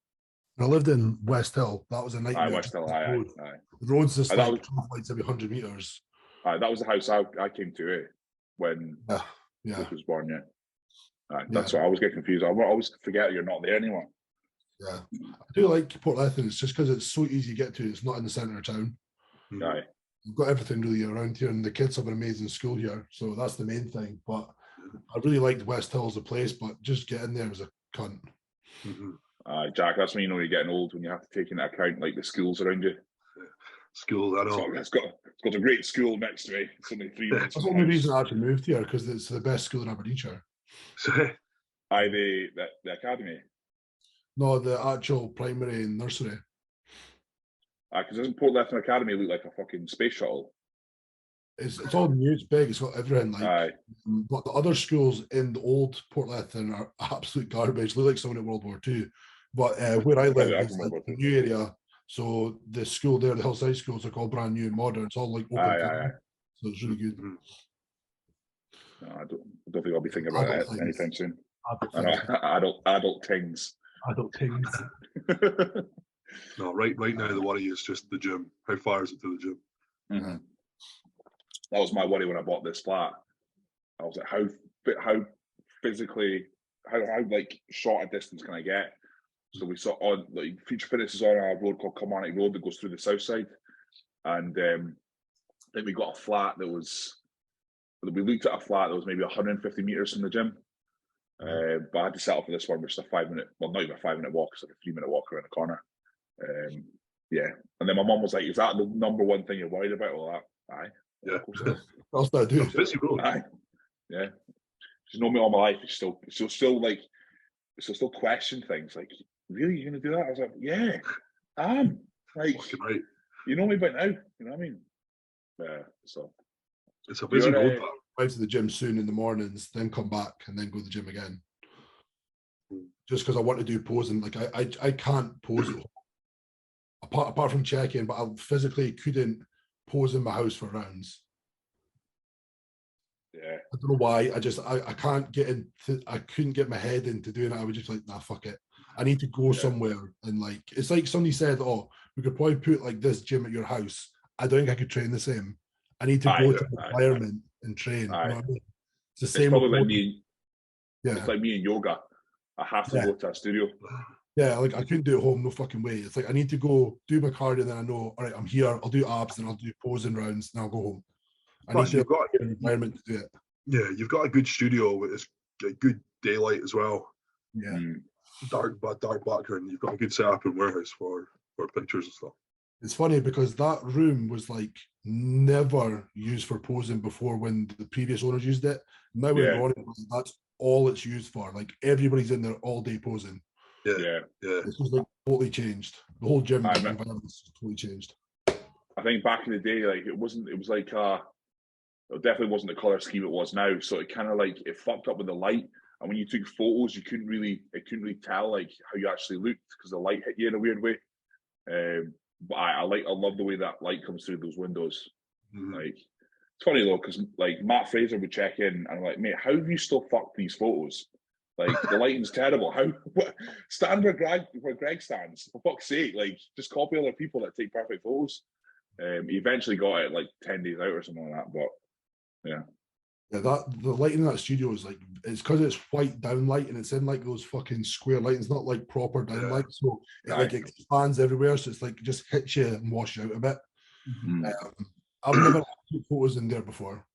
When I lived in West Hill, that was a nightmare. Aye, West Hill, aye. The road's just like 12 lights every 100 meters. That was the house I came to when Luke was born. That's what I always get confused. I always forget you're not there anymore. Yeah, I do like Portlethen. It's just because it's so easy to get to. It's not in the centre of town. Aye. We've got everything really around here, and the kids have an amazing school here, so that's the main thing. But I really liked West Hill as a place, but just getting there was a cunt. Jack, that's when you know you're getting old, when you have to take into account like the schools around you. School, I know. So it's got a great school next to me. It's only 3 minutes. That's the only reason I actually moved here, because it's the best school in Aberdeenshire. Aye, the academy. No, the actual primary and nursery. Because doesn't Portlethen Academy look like a fucking space shuttle? It's all new, it's big, it's got everything. Like, Aye. but the other schools in the old Portlethen are absolute garbage. Look like someone in World War II. But where I live is like a new area. So the school there, the Hillside schools, are called brand new and modern. It's all like open. Aye. So it's really good. No, I don't think I'll be thinking about it anytime soon. Adult things. Adult things. No, right now the worry is just the gym. How far is it to the gym? Mm-hmm. That was my worry when I bought this flat. I was like, how physically, how like short a distance can I get? So we saw on like Future Fitness is on a road called Kilmarnock Road that goes through the south side, and then we got a flat that was. We looked at a flat that was maybe 150 meters from the gym, but I had to settle for this one, which is a 5 minute, well, not even a 5 minute walk, it's like a 3 minute walk around the corner. Yeah, and then my mum was like, "Is that the number one thing you're worried about?" Well, aye, yeah, of course. That's what I do. Busy road. Aye, yeah. She's known me all my life. She'll still question things like, "Really, you're gonna do that?" I was like, "Yeah, I am." Like, right. You know me by now. You know what I mean? So it's a busy road. Go to the gym soon in the mornings, then come back and then go to the gym again. Just because I want to do posing. Like I can't pose apart from checking, but I physically couldn't pose in my house for rounds. Yeah. I don't know why. I can't get into. I couldn't get my head into doing it. I was just like, nah, fuck it. I need to go somewhere, and like it's like somebody said, "Oh, we could probably put like this gym at your house." I don't think I could train the same. I need to go to the environment and train. You know what I mean? It's the same. It's probably like me. Yeah. It's like me in yoga. I have to go to a studio. Yeah, like I couldn't do it at home, no fucking way. It's like I need to go do my cardio, and then I know, all right, I'm here, I'll do abs, and I'll do posing rounds, and I'll go home. I need to get an environment to do it. Yeah, you've got a good studio with good daylight as well. Yeah. Dark background. You've got a good setup and warehouse for pictures and stuff. It's funny because that room was like never used for posing before when the previous owners used it. Now that's all it's used for. Like everybody's in there all day posing. Yeah. It's just like totally changed. The whole gym environment's totally changed. I think back in the day, like it was like it definitely wasn't the color scheme it was now. So it kind of like it fucked up with the light. And when you took photos, it couldn't really tell like how you actually looked because the light hit you in a weird way. But I love the way that light comes through those windows. Like it's funny though, because like Matt Fraser would check in and I'm like, mate, how have you still fucked these photos? Like the lighting's terrible. Stand where Greg stands, for fuck's sake. Like just copy other people that take perfect photos. He eventually got it like 10 days out or something like that. But yeah. Yeah, the lighting in that studio is like it's because it's white downlight and it's in like those fucking square lights. It's not like proper downlight, so it like expands everywhere. So it's like it just hits you and washes out a bit. I've never took photos in there before.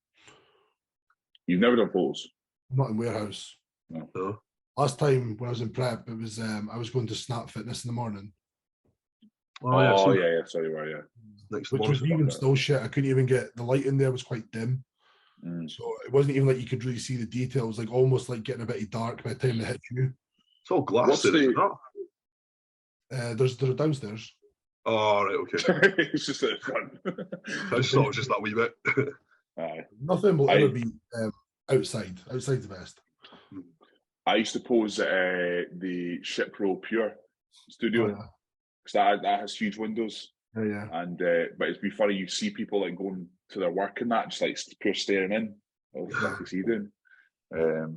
You've never done photos? Not in warehouse. No. Last time when I was in prep, it was I was going to Snap Fitness in the morning. Yeah. Sorry, Which was even still shit. I couldn't even get the light in there was quite dim. So it wasn't even like you could really see the details. It was like almost like getting a bit dark by the time they hit you. It's all glass there, isn't it? There's downstairs. Oh, right, okay. It's just at the front. I just thought it was just that wee bit. Nothing will ever be outside. Outside's the best. I used to pose at the Shipro Pure studio because that has huge windows. Yeah. And but it'd be funny, you see people like going to their work and that, just like pure staring in. What the fuck is he doing? But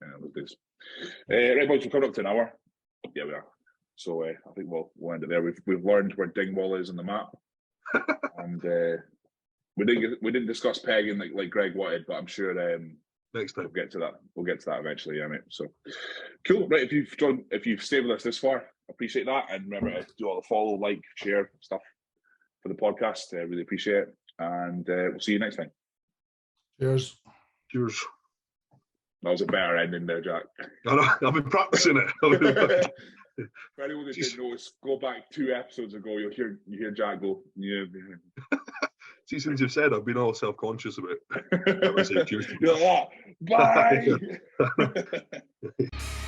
yeah, those days. Right, boys, we're coming up to an hour. Yeah, we are. So I think we'll end it there. We've learned where Dingwall is on the map, and we didn't discuss pegging like Greg wanted, but I'm sure Next time. We'll get to that. We'll get to that eventually, yeah, mate. So cool. Right, if you've stayed with us this far, appreciate that. And remember to do all the follow, like, share stuff for the podcast. Really appreciate it. And we'll see you next time. Cheers. Cheers. That was a better ending there, Jack. I know, I've been practicing it. For anyone that didn't notice, go back 2 episodes ago. You hear Jack go, yeah. See, since you've said, I've been all self-conscious about it. You're like, bye.